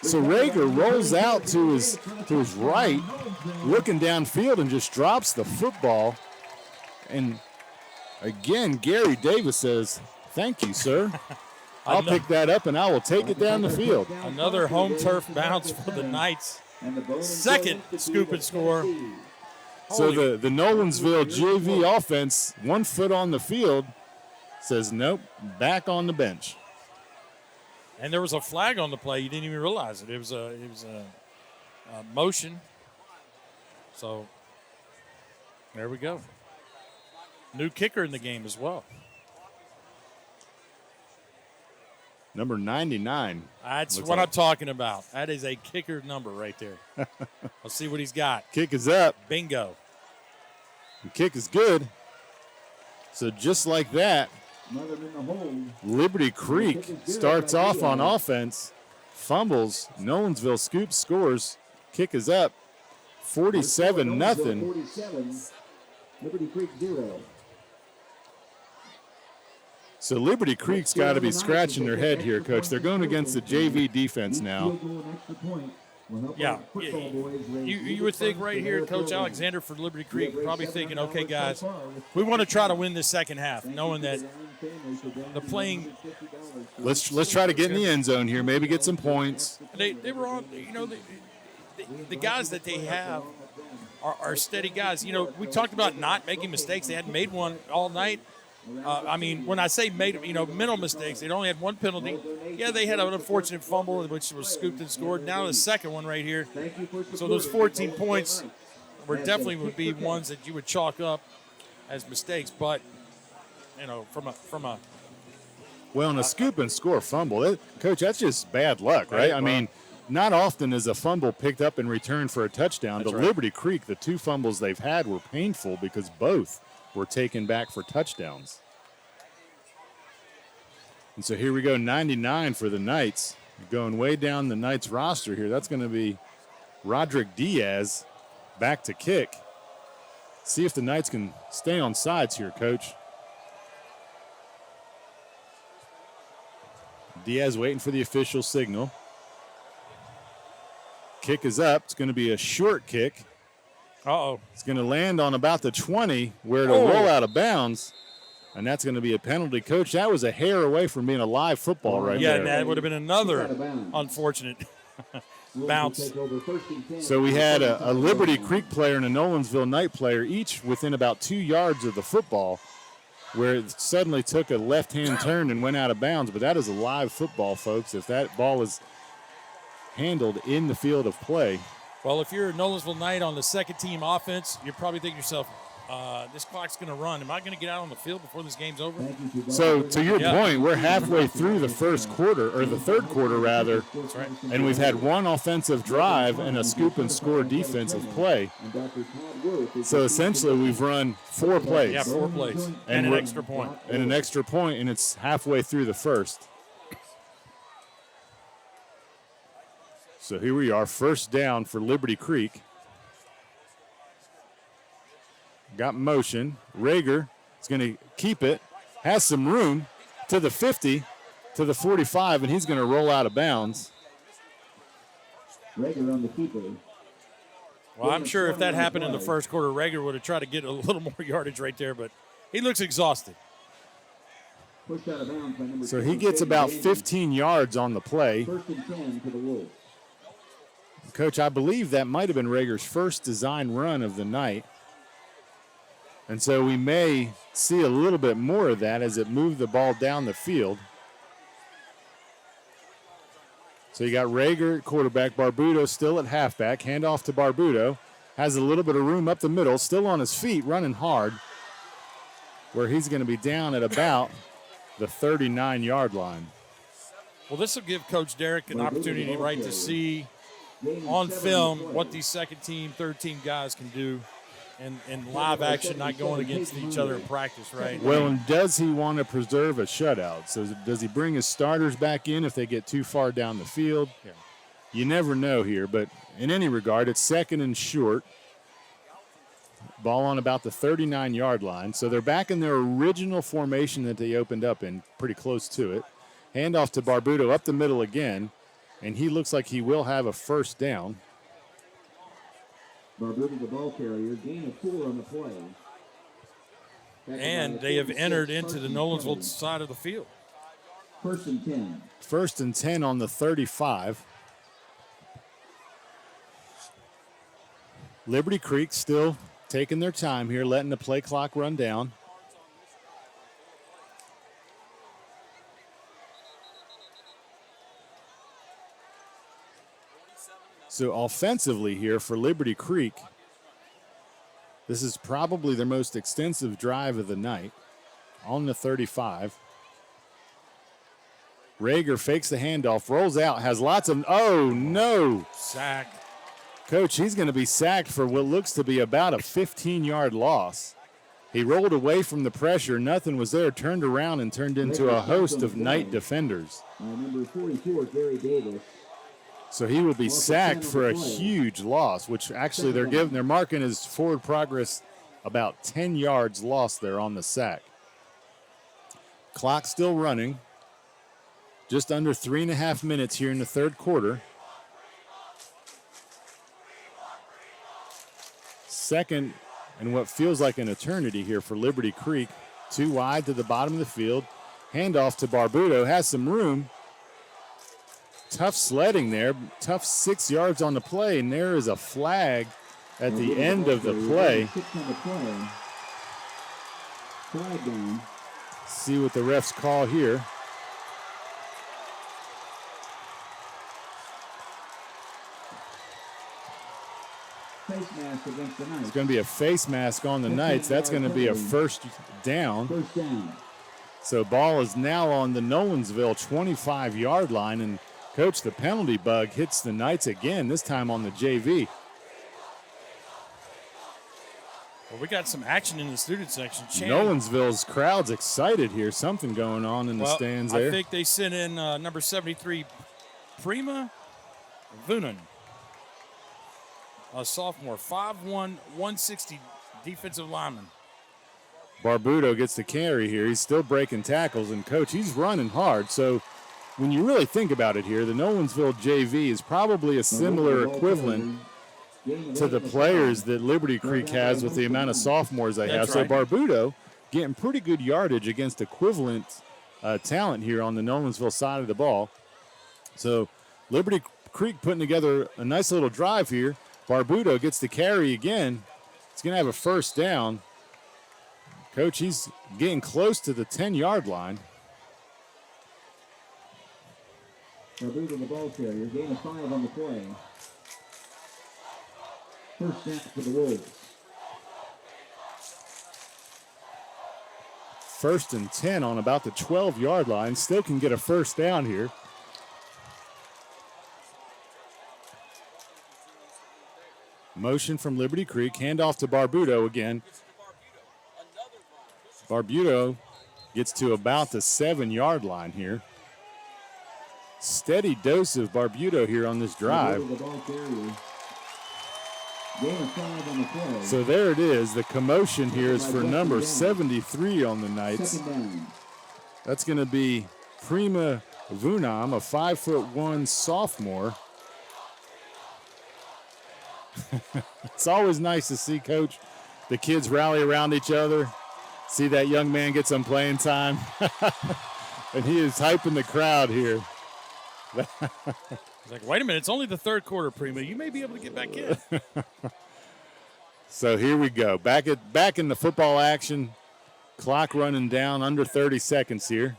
So Rager rolls out to his right, looking downfield, and just drops the football. And again, Gary Davis says, "Thank you, sir. I'll pick that up and I will take it down the field." Another home turf bounce for the Knights. Second scoop and score. So the Nolensville JV offense, 1 foot on the field, says nope, back on the bench. And there was a flag on the play. You didn't even realize it. It was a motion. So there we go. New kicker in the game as well. Number 99. That's what I'm talking about. That is a kicker number right there. Let's see what he's got. Kick is up. Bingo. The kick is good. So just like that, Liberty Creek starts off on offense, fumbles, Nolensville scoops, scores, kick is up, 47-0. 47, Liberty Creek 0. So Liberty Creek's got to be scratching their head here, Coach. They're going against the JV defense now. Yeah. You would think right here, Coach Alexander for Liberty Creek, probably thinking, okay, guys, we want to try to win this second half, knowing that the playing. Let's try to get in the end zone here, maybe get some points. They were on, the guys that they have are steady guys. We talked about not making mistakes. They hadn't made one all night. When I say made, mental mistakes, they only had one penalty. Yeah, they had an unfortunate fumble, which was scooped and scored. Now the second one right here. So those 14 points definitely would be ones that you would chalk up as mistakes. But, from a Well, in a scoop and score fumble, Coach, that's just bad luck, right? I mean, not often is a fumble picked up and returned for a touchdown. That's To right. Liberty Creek, the two fumbles they've had were painful because both were taken back for touchdowns. And so here we go, 99 for the Knights. Going way down the Knights roster here. That's going to be Roderick Diaz back to kick. See if the Knights can stay on sides here, Coach. Diaz waiting for the official signal. Kick is up. It's going to be a short kick. Uh-oh. It's going to land on about the 20 where it'll roll out of bounds, and that's going to be a penalty. Coach, that was a hair away from being a live football right Yeah, there. and that would have been another unfortunate bounce. So we had a Liberty Creek player and a Nolensville Knight player each within about 2 yards of the football where it suddenly took a left-hand turn and went out of bounds. But that is a live football, folks. If that ball is handled in the field of play. Well, if you're a Nolensville Knight on the second team offense, you're probably thinking to yourself, this clock's going to run. Am I going to get out on the field before this game's over? So to your point, we're halfway through the first quarter, or the third quarter rather, That's right. and we've had one offensive drive and a scoop and score defensive play. So essentially we've run 4 plays. Yeah, 4 plays and an we're- extra point. And an extra point, and it's halfway through the first. So here we are, first down for Liberty Creek. Got motion. Rager is going to keep it. Has some room to the 50, to the 45, and he's going to roll out of bounds. Rager on the keeper. Well, I'm sure if that happened in the first quarter, Rager would have tried to get a little more yardage right there, but he looks exhausted. Pushed out of bounds by number So he gets about 15 yards on the play. First and 10 for the Wolves. Coach, I believe that might have been Rager's first design run of the night. And so we may see a little bit more of that as it moved the ball down the field. So you got Rager at quarterback, Barbudo still at halfback, handoff to Barbudo. Has a little bit of room up the middle, still on his feet, running hard, where he's going to be down at about the 39-yard line. Well, this will give Coach Derrick an opportunity, right, to see on film what these second team, third team guys can do in live action, not going against each other in practice, right? Well, and does he want to preserve a shutout? So does he bring his starters back in if they get too far down the field? Yeah. You never know here, but in any regard, it's second and short. Ball on about the 39-yard line. So they're back in their original formation that they opened up in, pretty close to it. Handoff to Barbudo up the middle again, and he looks like he will have a first down. Barbudo, the ball carrier, gain of 4 on the play. And they have entered into the Nolensville side of the field. First and 10. First and 10 on the 35. Liberty Creek still taking their time here, letting the play clock run down. So offensively here for Liberty Creek, this is probably their most extensive drive of the night on the 35. Rager fakes the handoff, rolls out, has lots of, oh no. Sack. Coach, he's going to be sacked for what looks to be about a 15-yard loss. He rolled away from the pressure, nothing was there, turned around and turned into a host of Knight defenders. Number 44 is Gary Davis. So he will be sacked for a huge loss, which actually they're marking his forward progress about 10 yards lost there on the sack. Clock still running. Just under 3.5 minutes here in the third quarter. second and what feels like an eternity here for Liberty Creek. 2 wide to the bottom of the field. Handoff to Barbuto. Has some room. Tough sledding there. Tough 6 yards on the play, and there is a flag at the end of the play. Flag down. See what the refs call here. Face mask against the Knights. It's going to be a face mask on the Knights. That's going to be a first down. First down. So ball is now on the Nolensville 25-yard line, and Coach, the penalty bug hits the Knights again, this time on the JV. Well, we got some action in the student section. Nolensville's crowd's excited here. Something going on in the stands there. I think they sent in number 73, Prima Vunan, a sophomore, 5'1", 160 defensive lineman. Barbuto gets the carry here. He's still breaking tackles, and Coach, he's running hard. So when you really think about it here, the Nolensville JV is probably a similar equivalent to the players that Liberty Creek has with the amount of sophomores they have. That's right. So Barbuto getting pretty good yardage against equivalent talent here on the Nolensville side of the ball. So Liberty Creek putting together a nice little drive here. Barbuto gets the carry again. He's going to have a first down. Coach, he's getting close to the 10-yard line. Barbuto, the ball carrier, gain of 5 on the play. First down for the Wolves. 1st and 10 on about the 12-yard line. Still can get a first down here. Motion from Liberty Creek. Handoff to Barbuto again. Barbuto gets to about the 7-yard line here. Steady dose of Barbuto here on this drive. Barbuto, the ball carrier. Gain of 5 on the play. So there it is. The commotion here is for number 73 on the Knights. Second down. That's going to be Prima Vunam, a 5'1" sophomore. It's always nice to see, Coach, the kids rally around each other. See that young man get some playing time. And he is hyping the crowd here. He's like, wait a minute, it's only the third quarter, Prima. You may be able to get back in. So here we go. Back in the football action. Clock running down, under 30 seconds here.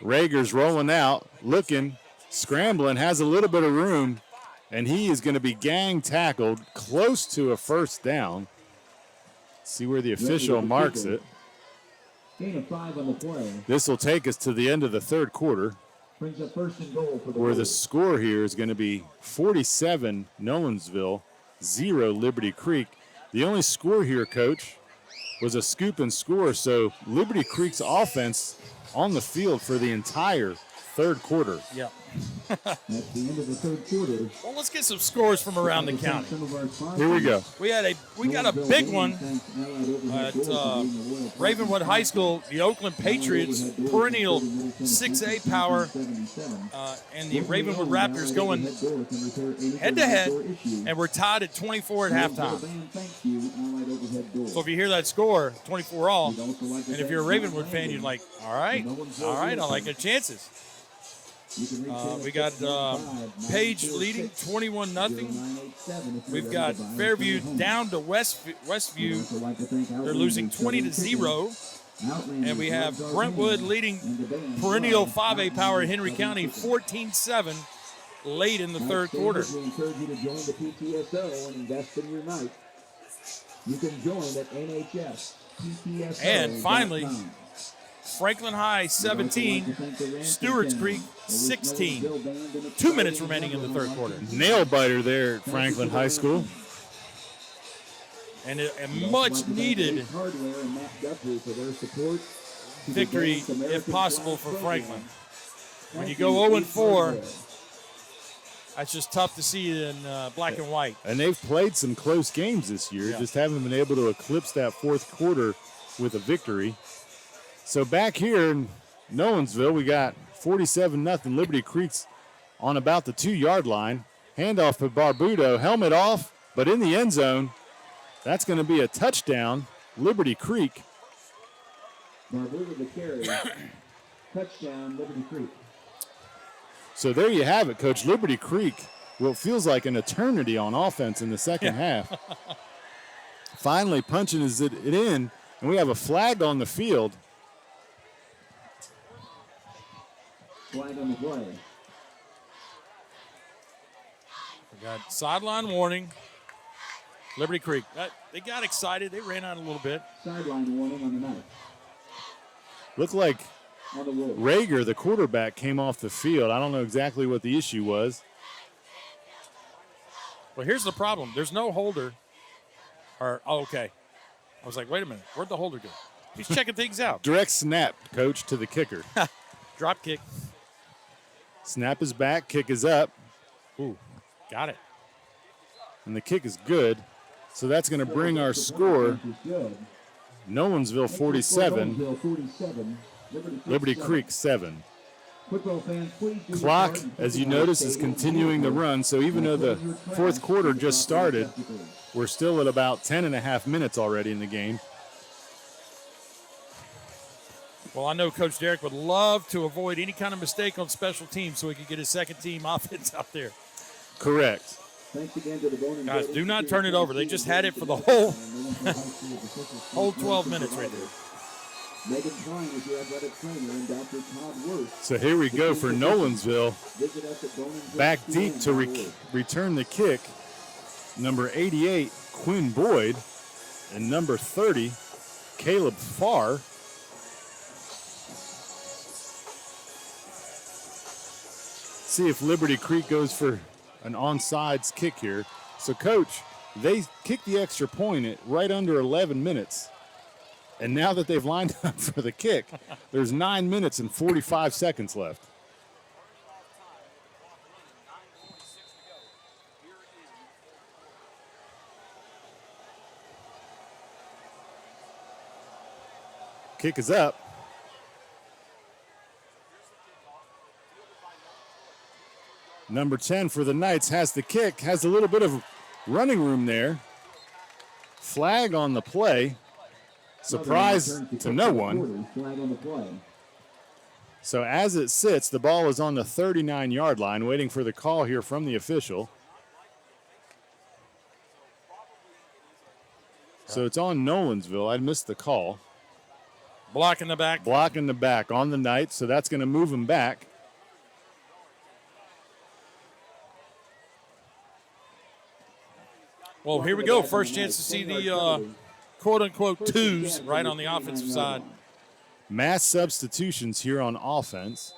Rager's rolling out, looking, scrambling, has a little bit of room, and he is going to be gang tackled close to a first down. See where the official marks it. Gain of 5 on the play. This will take us to the end of the third quarter, Brings up 1st and goal for the where the Wolves. score here is going to be 47 Nolensville, 0 Liberty Creek. The only score here, Coach, was a scoop and score, so Liberty Creek's offense on the field for the entire third quarter. Yeah. At the end of the third quarter. Well, let's get some scores from around the county. Some of our sponsors. Here we go. We got a big one at Ravenwood High School. The Oakland Patriots, perennial 6A power, and the Ravenwood Raptors going head-to-head, and we're tied at 24 at halftime. So if you hear that score, 24 all, and if you're a Ravenwood fan, you're like, all right, I like their chances. We got Page leading 21-0. We've got Fairview down to Westview. They're losing 20-0. And we have Brentwood leading perennial 5A power in Henry County 14-7 late in the third quarter. We encourage you to join the PTSO and invest in your night. You can join at NHS. And finally, Franklin High 17, Stewart's Creek 16. 2 minutes remaining in the third quarter. Nail biter there at Franklin High School. And a much needed victory, if possible, for Franklin. When you go 0-4, that's just tough to see in black and white. And they've played some close games this year, just haven't been able to eclipse that fourth quarter with a victory. So back here in Nolensville, we got 47-0 Liberty Creek's on about the 2-yard line. Handoff to Barbuto, helmet off, but in the end zone. That's going to be a touchdown, Liberty Creek. Barber with the carry. Touchdown, Liberty Creek. So there you have it, Coach. Liberty Creek, what feels like an eternity on offense in the second half. Finally punching it in, and we have a flag on the field. Flag on the play. We got sideline warning. Liberty Creek. They got excited. They ran out a little bit. Sideline warning on the night. Looked like On the road. Rager, the quarterback, came off the field. I don't know exactly what the issue was. Well, here's the problem. There's no holder. Okay. I was like, wait a minute. Where'd the holder go? He's checking things out. Direct snap, Coach, to the kicker. Drop kick. Snap is back, kick is up, Ooh, got it. and the kick is good. So that's going to bring our score, Good. Nolensville 47, Nolensville 47. Liberty Creek 7. Football fans, please do Clock, your part as you in the notice, is stadium. continuing the run. So even though the fourth quarter just started, we're still at about 10 and a half minutes already in the game. Well, I know Coach Derek would love to avoid any kind of mistake on special teams so he could get his second team offense out there. Correct. Thanks again to the Bone Guys, do not turn it over. They just had it for the whole 12 minutes right there. Megan Bryan is your athletic trainer, and Dr. Todd Worth. So here we go for Nolensville. Visit us at Back deep to return the kick. Number 88, Quinn Boyd. And number 30, Caleb Farr. See if Liberty Creek goes for an onside kick here. So, Coach, they kicked the extra point at right under 11 minutes. And now that they've lined up for the kick, there's 9 minutes and 45 seconds left. Kick is up. Number 10 for the Knights has the kick, has a little bit of running room there. Flag on the play. Surprise to no one. Flag on the play. So as it sits, the ball is on the 39-yard line, waiting for the call here from the official. So it's on Nolensville. I missed the call. Block in the back. Block in the back on the Knights, so that's going to move him back. Well, here we go. First chance to see the quote-unquote twos right on the offensive side. Mass substitutions here on offense.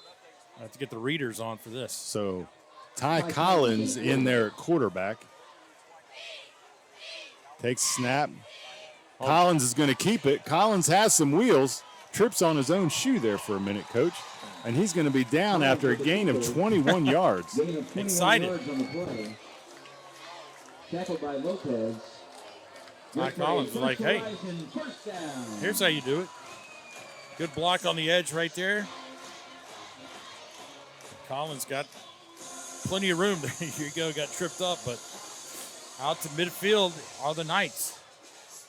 I have to get the readers on for this. So Ty Collins in there at quarterback. Takes snap. Collins is going to keep it. Collins has some wheels. Trips on his own shoe there for a minute, Coach. And he's going to be down after a gain of 21 yards. Excited. Tackled by Lopez. Ty Collins was like, hey, here's how you do it. Good block on the edge right there. Collins got plenty of room. There you go, got tripped up, but out to midfield are the Knights.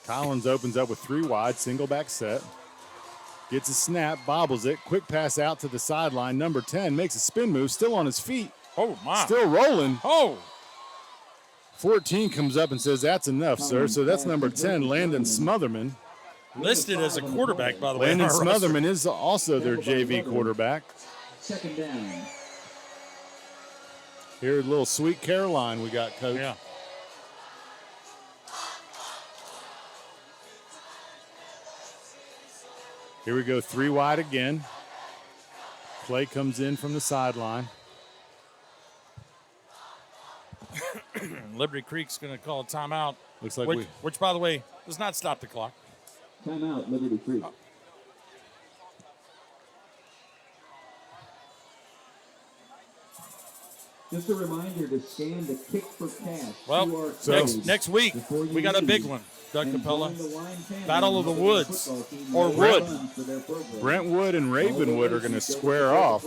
Collins opens up with 3 wide, single back set. Gets a snap, bobbles it. Quick pass out to the sideline. Number 10 makes a spin move, still on his feet. Oh, my. Still rolling. Oh. 14 comes up and says, that's enough, sir. So that's number 10, Landon Smotherman. Listed as a quarterback, by the way. Landon Smotherman is also their JV quarterback. Second down. Here, a little Sweet Caroline we got, Coach. Yeah. Here we go, 3 wide again. Play comes in from the sideline. Liberty Creek's going to call a timeout. Looks like which, by the way, does not stop the clock. Timeout, Liberty Creek. Just a reminder to scan the Kick for Cash. Well, QR next week, before you we got a big leave. one. Doug And Capella. join the Lion family Battle of the and Woods, football team or that Wood. runs for their program. Brentwood and Ravenwood are going to square off.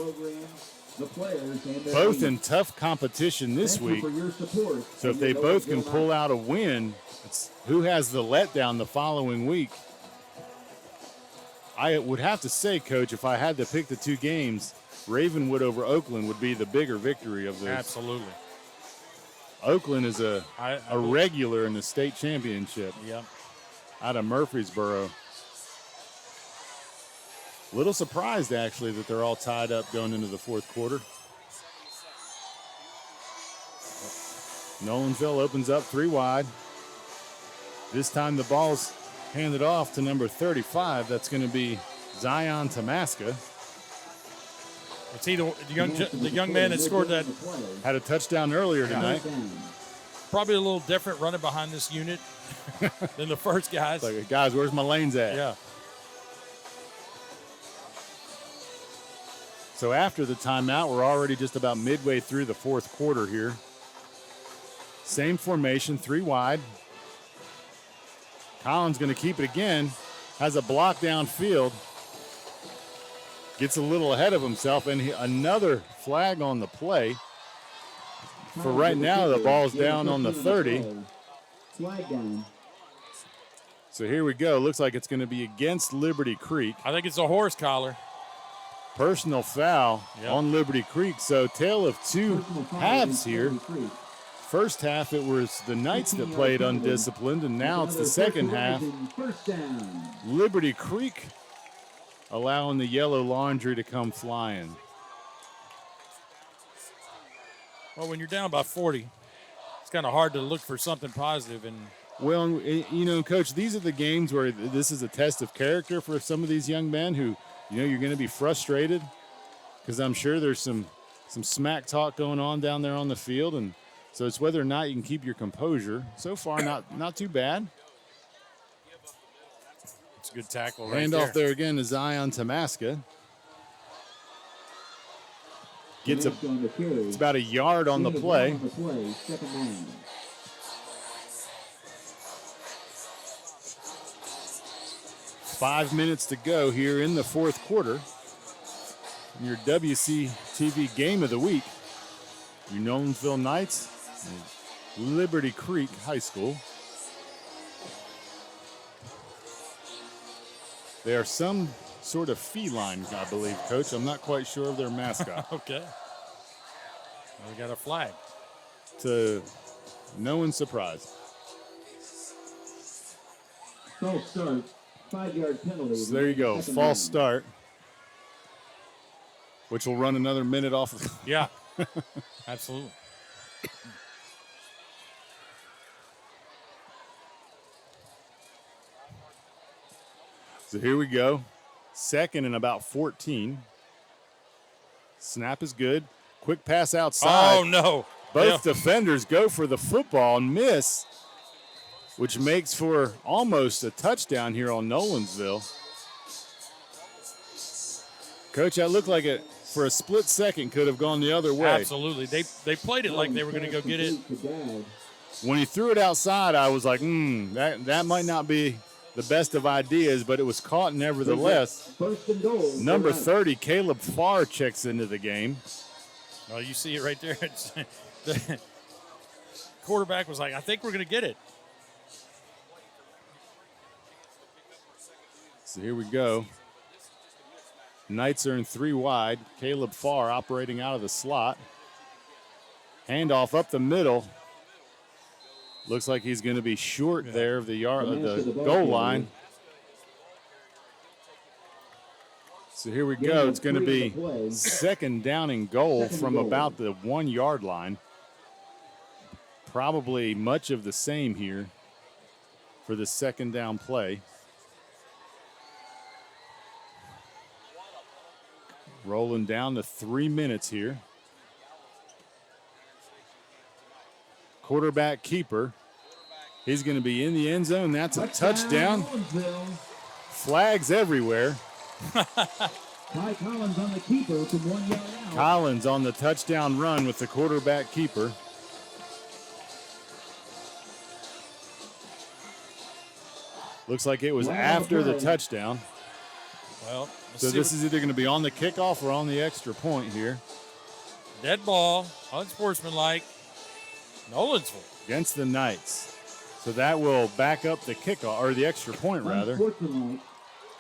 the players, and their Both team. in tough competition this Thank you week. for your support. So if they both can pull out a win, it's who has the letdown the following week. I would have to say, Coach, if I had to pick the two games, Ravenwood over Oakland would be the bigger victory of those. Absolutely. Oakland is a believe- regular in the state championship Yep. out of Murfreesboro. Little surprised, actually, that they're all tied up going into the fourth quarter. Nolensville opens up 3 wide. This time the ball's handed off to number 35. That's going to be Zion Tamaska. It's he the young man that scored that. Had a touchdown earlier tonight. Probably a little different running behind this unit than the first guys. It's like, guys, where's my lanes at? Yeah. So after the timeout, we're already just about midway through the fourth quarter here. Same formation, 3 wide. Collins going to keep it again. Has a block downfield. Gets a little ahead of himself, and another flag on the play. For right now, the ball's down on the 30. Flag down. So here we go. Looks like it's going to be against Liberty Creek. I think it's a horse collar. Personal foul Yep. on Liberty Creek. So tale of two Personal foul halves against here. Liberty Creek. First half, it was the Knights that played undisciplined, and now it's the second half. First down. Liberty Creek allowing the yellow laundry to come flying. Well, when you're down by 40, it's kind of hard to look for something positive. And Well, you know, Coach, these are the games where this is a test of character for some of these young men who, you know, you're going to be frustrated because I'm sure there's some smack talk going on down there on the field, and so it's whether or not you can keep your composure. So far, not too bad. it's a good tackle right Handoff there again to Zion Tamaska. Gets Next on the carry. it's about a yard on the play. Second down. Five minutes to go here in the fourth quarter. Your WCTV game of the week. Your Nolensville Knights and Liberty Creek High School. They are some sort of feline, I believe, Coach. I'm not quite sure of their mascot. Okay. Well, we got a flag. To no one's surprise. False start. 5-yard penalty. So there you go, Second false down. start, which will run another minute off. Yeah. Absolutely. So here we go. Second and about 14. Snap is good. Quick pass outside. Oh, no. Both Yeah. defenders go for the football and miss, which makes for almost a touchdown here on Nolensville. Coach, that looked like it for a split second could have gone the other way. Absolutely. They played it like they were going to go get it. When he threw it outside, I was like, that might not be the best of ideas, but it was caught nevertheless. First and goal. Number 30, Caleb Farr, checks into the game. Well, you see it right there. It's, the quarterback was like, I think we're going to get it. So here we go. Knights are in 3 wide. Caleb Farr operating out of the slot. Handoff up the middle. Looks like he's going to be short there of the goal line. So here we go. It's going to be second down and goal from about the 1-yard line. Probably much of the same here for the second down play. Rolling down to 3 minutes here. Quarterback keeper. He's going to be in the end zone. That's a touchdown. Flags everywhere. Ty Collins on the keeper from 1 yard out. Collins on the touchdown run with the quarterback keeper. Looks like it was after the touchdown. Well, So this is either going to be on the kickoff or on the extra point here. Dead ball, unsportsmanlike, Nolensville. Against the Knights. So that will back up the kickoff, or the extra point, rather. Unsportsmanlike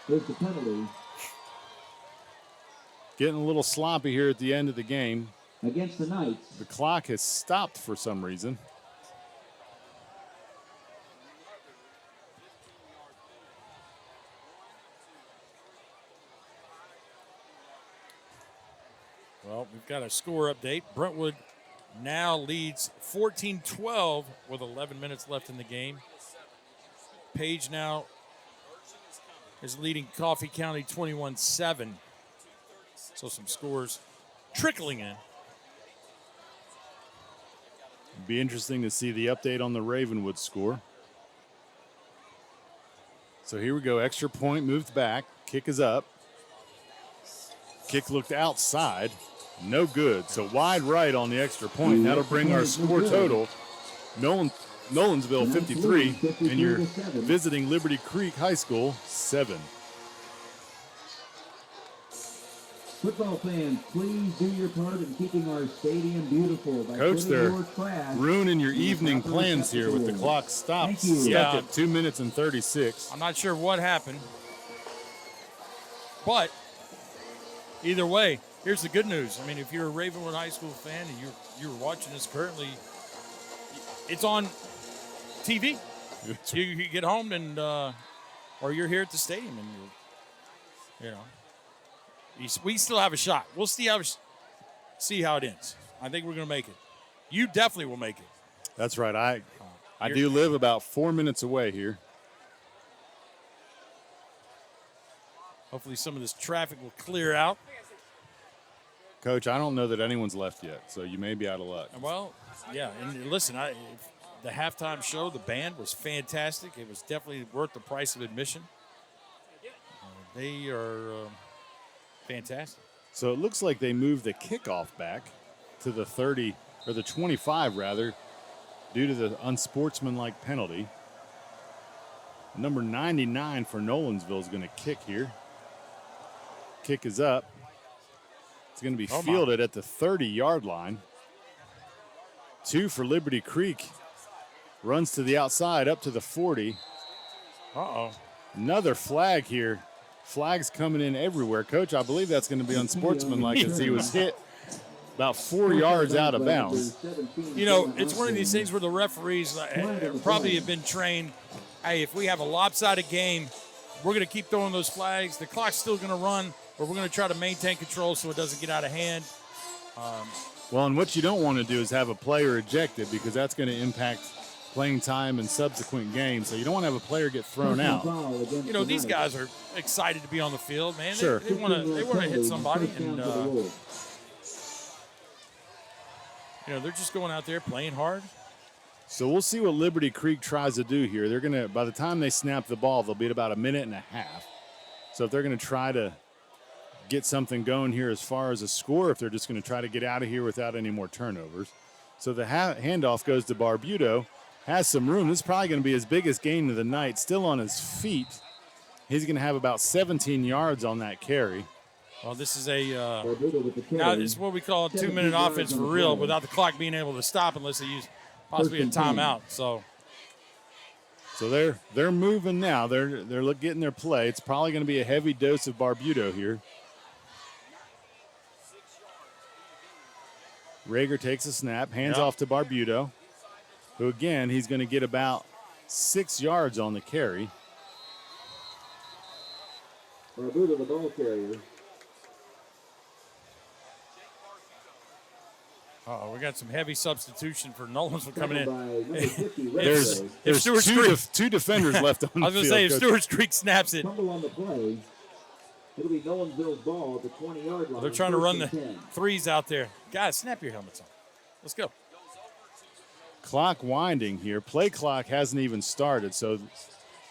is the penalty Getting a little sloppy here at the end of the game. against the Knights. The clock has stopped for some reason. Well, we've got a score update. Brentwood now leads 14-12 with 11 minutes left in the game. Page now is leading Coffee County 21-7. So some scores trickling in. Be interesting to see the update on the Ravenwood score. So here we go. Extra point moved back. Kick is up. Kick looked outside. No good. So wide right on the extra point. That'll bring our score total. Nolensville 53, and you're visiting Liberty Creek High School 7. Football fans, please do your part in keeping our stadium beautiful. By Coach, putting they're your trash ruining your in the evening proper plans here with the receptacle. clock stopped. Thank you. Stuck Yeah. at 2 minutes and 36. I'm not sure what happened. But either way, here's the good news. I mean, if you're a Ravenwood High School fan and you're watching this currently, it's on TV. You get home and or you're here at the stadium and we still have a shot. We'll see how it ends. I think we're going to make it. You definitely will make it. That's right. I do live about 4 minutes away here. Hopefully some of this traffic will clear out. Coach, I don't know that anyone's left yet, so you may be out of luck. Well, yeah, and listen, the halftime show, the band was fantastic. It was definitely worth the price of admission. They are fantastic. So it looks like they moved the kickoff back to the 30, or the 25 rather, due to the unsportsmanlike penalty. Number 99 for Nolensville is going to kick here. Kick is up. It's going to be fielded at the 30-yard line. 2 for Liberty Creek. Runs to the outside, up to the 40. Uh-oh. Another flag here. Flags coming in everywhere. Coach, I believe that's going to be unsportsmanlike as he was hit about 4 yards out of bounds. You know, it's one of these things where the referees probably have been trained, hey, if we have a lopsided game, we're going to keep throwing those flags. The clock's still going to run, but we're going to try to maintain control so it doesn't get out of hand. Well, and what you don't want to do is have a player ejected, because that's going to impact playing time in subsequent games. So you don't want to have a player get thrown out. You know, these guys are excited to be on the field, man. Sure. They want to hit somebody, and they're just going out there playing hard. So we'll see what Liberty Creek tries to do here. They're going to, by the time they snap the ball, they'll be at about a minute and a half. So if they're going to try to get something going here as far as a score, if they're just going to try to get out of here without any more turnovers. So the handoff goes to Barbuto. Has some room. This is probably going to be his biggest gain of the night. Still on his feet. He's going to have about 17 yards on that carry. Well, this is now it's what we call a 2-minute offense for real, without the clock being able to stop unless they use possibly a timeout. So they're moving now. They're getting their play. It's probably going to be a heavy dose of Barbuto here. Rager takes a snap, hands off to Barbuto, who again, he's going to get about 6 yards on the carry. Barbuto, the ball carrier. We got some heavy substitution for Nolensville coming in. There's two defenders left on the field. I was going to say, if Stewart's Creek snaps it. Fumble on the play. It'll be Nolensville's ball at the 20-yard line. They're trying to run the threes out there. Guys, snap your helmets on. Let's go. Clock winding here. Play clock hasn't even started. So,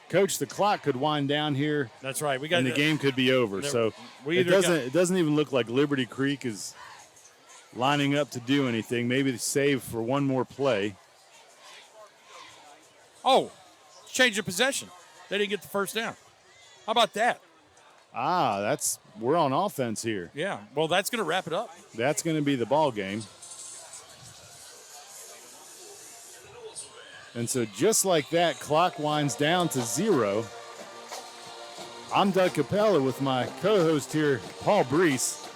Coach, the clock could wind down here. That's right. And the game could be over. So it doesn't even look like Liberty Creek is lining up to do anything. Maybe to save for one more play. Oh, change of possession. They didn't get the first down. How about that? We're on offense here. Yeah. Well, that's going to wrap it up. That's going to be the ball game. And so just like that, clock winds down to 0. I'm Doug Capella with my co-host here, Paul Breece.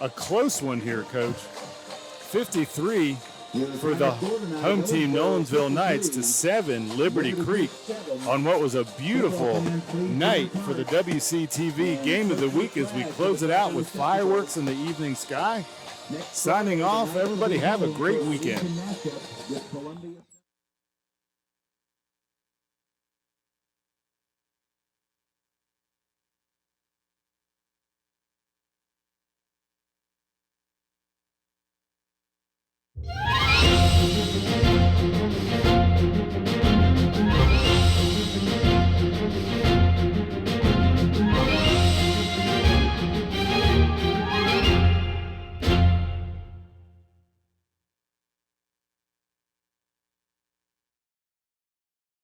A close one here, Coach. 53 for the home team, Nolensville Knights, to 7, Liberty Creek, on what was a beautiful night for the WCTV Game of the Week as we close it out with fireworks in the evening sky. Signing off, everybody have a great weekend.